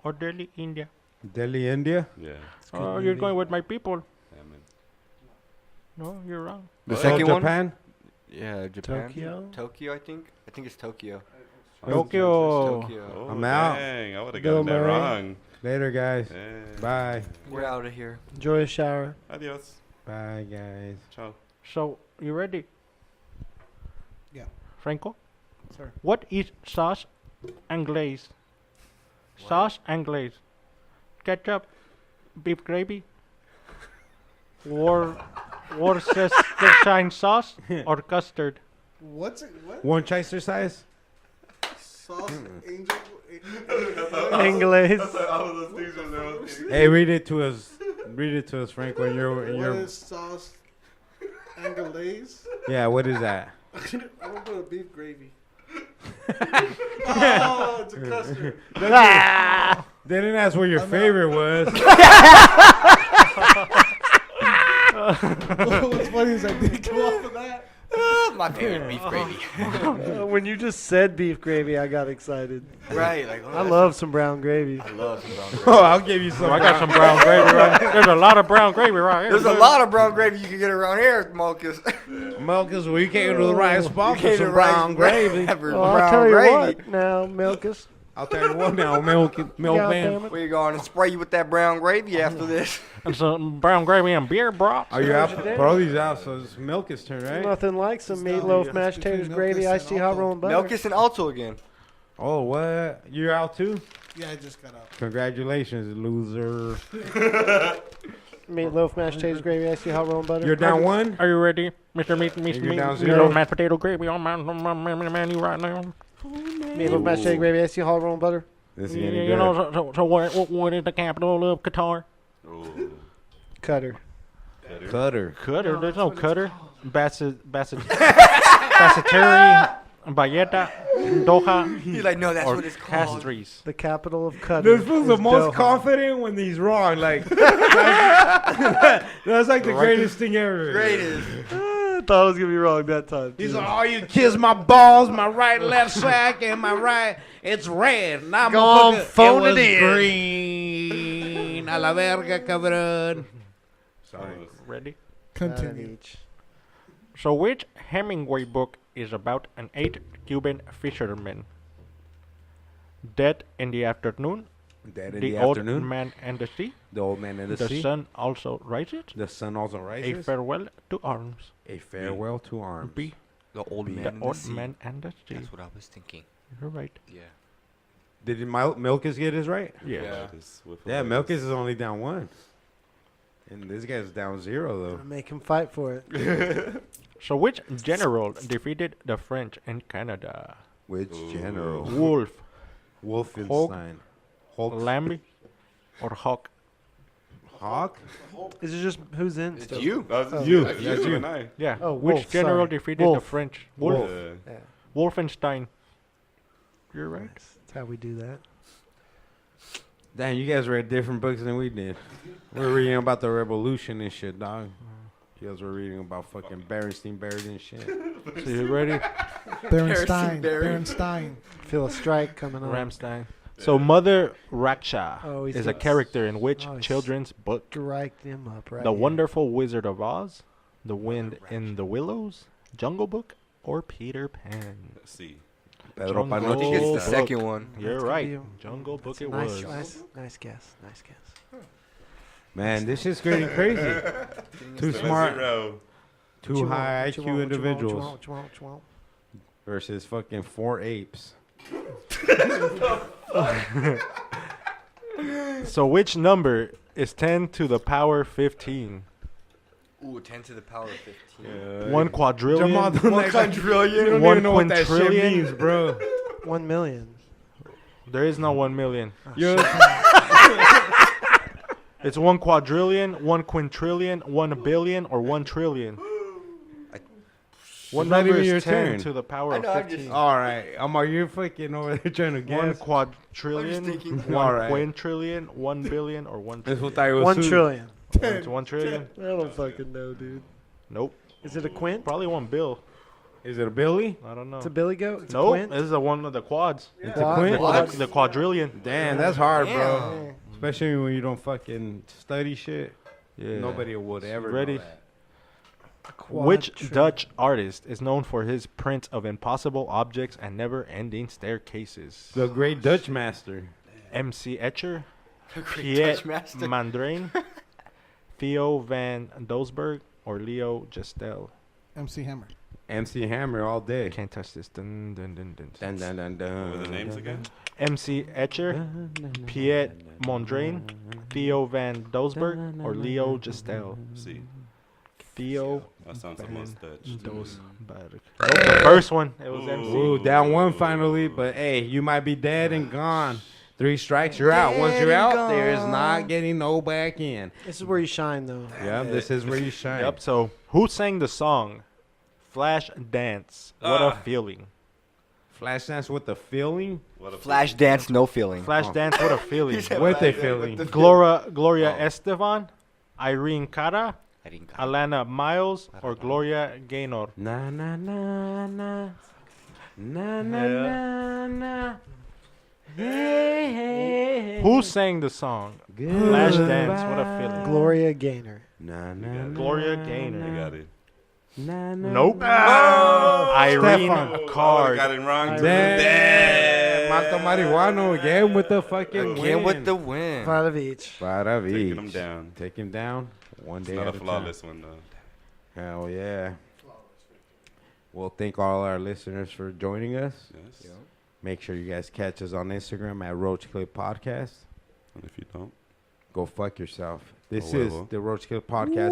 or Delhi, India? Delhi, India? Yeah. Oh, you're going with my people. Damn it. No, you're wrong. The Oh, second one. Japan? Yeah, Japan. Tokyo? Tokyo, I think. I think it's Tokyo. Tokyo. Tokyo. Oh, I'm out. Dang, I would have Bill gotten that Murray. wrong. Later, guys. Dang. Bye. We're out of here. Enjoy a shower. Adios. Bye, guys. Ciao. So, you ready? Yeah. Franco? Sir. What is sauce anglaise? Sauce anglaise. Ketchup, beef gravy, Worcestershire sauce, or custard? What's it? What? One Chester size? Sauce angel? Anglaise. Hey, read it to us. Read it to us, Frank. When you're, in What your, is sauce anglaise? yeah. What is that? I'm gonna put a beef gravy. Oh, it's a custard. They didn't ask what your favorite was. What's funny is I did come off of that. My favorite beef gravy. When you just said beef gravy, I got excited. Right. Like, I love some brown gravy. I love some brown gravy. Oh, I'll give you some. I got some brown gravy right here. There's a lot of brown gravy right here. There's a lot of brown gravy you can get around here, Marcus. Milkus, we came to the right spot for came some to rice brown gravy. for Well, I'll brown tell you gravy. what now, Milkus. I'll tell you what now, milk God man. damn it. We're going to spray you with that brown gravy after this. And some brown gravy and beer broth. Are you out? Brody's out, so it's Milkus' turn, right? Nothing like some It's meatloaf, down mashed between potatoes, Milkus gravy, and iced tea, hot Alto. roll, and butter. Milkus and Alto again. Oh, what? You're out too? Yeah, I just got out. Congratulations, loser. Meatloaf, mashed potatoes, gravy, iced tea, hot roll, and butter. You're down one. Are you ready, Mr. Meat? You're down Meatloaf, zero. mashed potato gravy on my menu right now. Meatloaf, mashed potatoes, gravy, iced tea, hot roll, and butter. This is You getting good. know, so what is the capital of Qatar? Cutter. Cutter. Qatar. There's no Qatar. Bassatari, Bayeta, Doha, He's like, no, that's or what it's called. Castries. The capital of Cutter. This was the is most Doha. confident when he's wrong. Like, that's like the greatest thing ever. Greatest. I thought I was gonna be wrong that time. He's like, oh, you kiss my balls, my right, left sack, and my right, it's red. Now Go on, phone was it in. green. A la verga, cabrón. Ready? Continue. So which Hemingway book is about an 8 Cuban fisherman? Dead in the Afternoon, Dead in The the Old afternoon. Man and the Sea, The old man in the, The sea. Sun Also Rises, The sun also A rises. Farewell to Arms, A farewell to arms. B, The old man The in the Old sea. Man and the Sea. That's what I was thinking. You're right. Yeah. Did Milkus get his right? Yeah. Yeah, Milkus is only down one. And this guy's down 0 though. Make him fight for it. So which general defeated the French in Canada? Which general? Wolfe, Wolfenstein. Hulk. Lambie, or Hawk? Hawk? Is it just who's in? It's still? you. You. That's That's you you. and I. Yeah. Oh, which Wolf, general sorry. defeated the Wolf. French? Wolf. Yeah. Wolfenstein. You're right. That's how we do that. Damn, you guys read different books than we did. We're reading about the revolution and shit, dog. You guys were reading about fucking Berenstein Bears and shit. So you ready? Berenstein. Barry. Berenstein. Feel a strike coming on. Ramstein. So Mother Raksha Oh, he's is a the- character in which Oh, he's- children's book? Strike him up right The here. Wonderful Wizard of Oz, The Wind in the Willows, Jungle Book, or Peter Pan? Let's see. Pedro Jungle I Panoche. think it's the Book. second one. You're That's right. good. Jungle Book That's it a nice, was. nice guess. Nice guess. Man, this is getting crazy. Too smart, too high IQ individuals What you want? versus fucking 4 apes. So which number is 10 to the power 15? Ooh, 10 to the power of 15. 1 quadrillion, Jamal, don't One act- quadrillion. You don't One even know what that shit quintillion. means, bro. 1 million. There is no 1 million. You're It's 1 quadrillion, 1 quintillion, 1 billion, or 1 trillion. What It's not number even your is 10 turn. to the power I of know, I'm 15? just- all right. Amar, you're fucking over there trying to 1 guess. quadrillion, thinking. 1 Alright. quintillion, 1 billion, or 1 This trillion? what I was 1 soon. trillion. 1 trillion? I don't fucking know, dude. Nope. Is it a quint? Probably 1 bill. Is it a Billy? I don't know. It's a billy goat? It's a Nope. quint? This is one of the quads. It's Quad? a quint. What? The quadrillion. Damn, that's hard, bro. Damn. Especially when you don't fucking study shit. Yeah. Nobody would ever Ready? know that. Which Quadrillion. Dutch artist is known for his prints of impossible objects and never-ending staircases? The great Dutch master. M.C. Escher, Great Piet Dutch master. Mandrain, Theo van Doesburg, or Leo Gestel? MC Hammer. MC Hammer all day. Can't touch this. Dun, dun, dun, dun, Dun, dun. dun, dun, What were the dun. names again? M.C. Escher, Piet Mondrian, Theo van Doesburg, or Leo Gestel? See. Theo That sounds the van most Dutch. Doesburg. Nope, the first one. It was MC. Ooh, down one finally, but hey, you might be dead and gone. 3 strikes, you're out. Once you're out, there is not getting no back in. This is where you shine, though. Yeah, this is where you shine. Yep. So, who sang the song "Flash Dance"? What a feeling! Flashdance with the feeling. What a Flash dance, no feeling. Flash Dance, what a feeling! With a feeling. Gloria Estefan, Irene Cara, I didn't got it. Alana Miles, or Gloria Gaynor? Na na na na. Na na Yeah. na na. Hey, hey, hey. Who sang the song "Flash Dance"? What a feeling! Gloria Gaynor. Na na na. Gloria You Gaynor. got it. Na na. Nope. Stefan. Irene Oh, I Card. got it wrong. too. Damn. Malta Marihuano again with the fucking Again with win. the win. 5 of each. Five of Taking each. him down. Take him down. One It's day not at a a time. flawless one, though. Hell yeah. Well, thank all our listeners for joining us. Yes. Make sure you guys catch us on Instagram at Roach Clip Podcast. And if you don't, go fuck yourself. This A is huevo. the Roach Kill Podcast.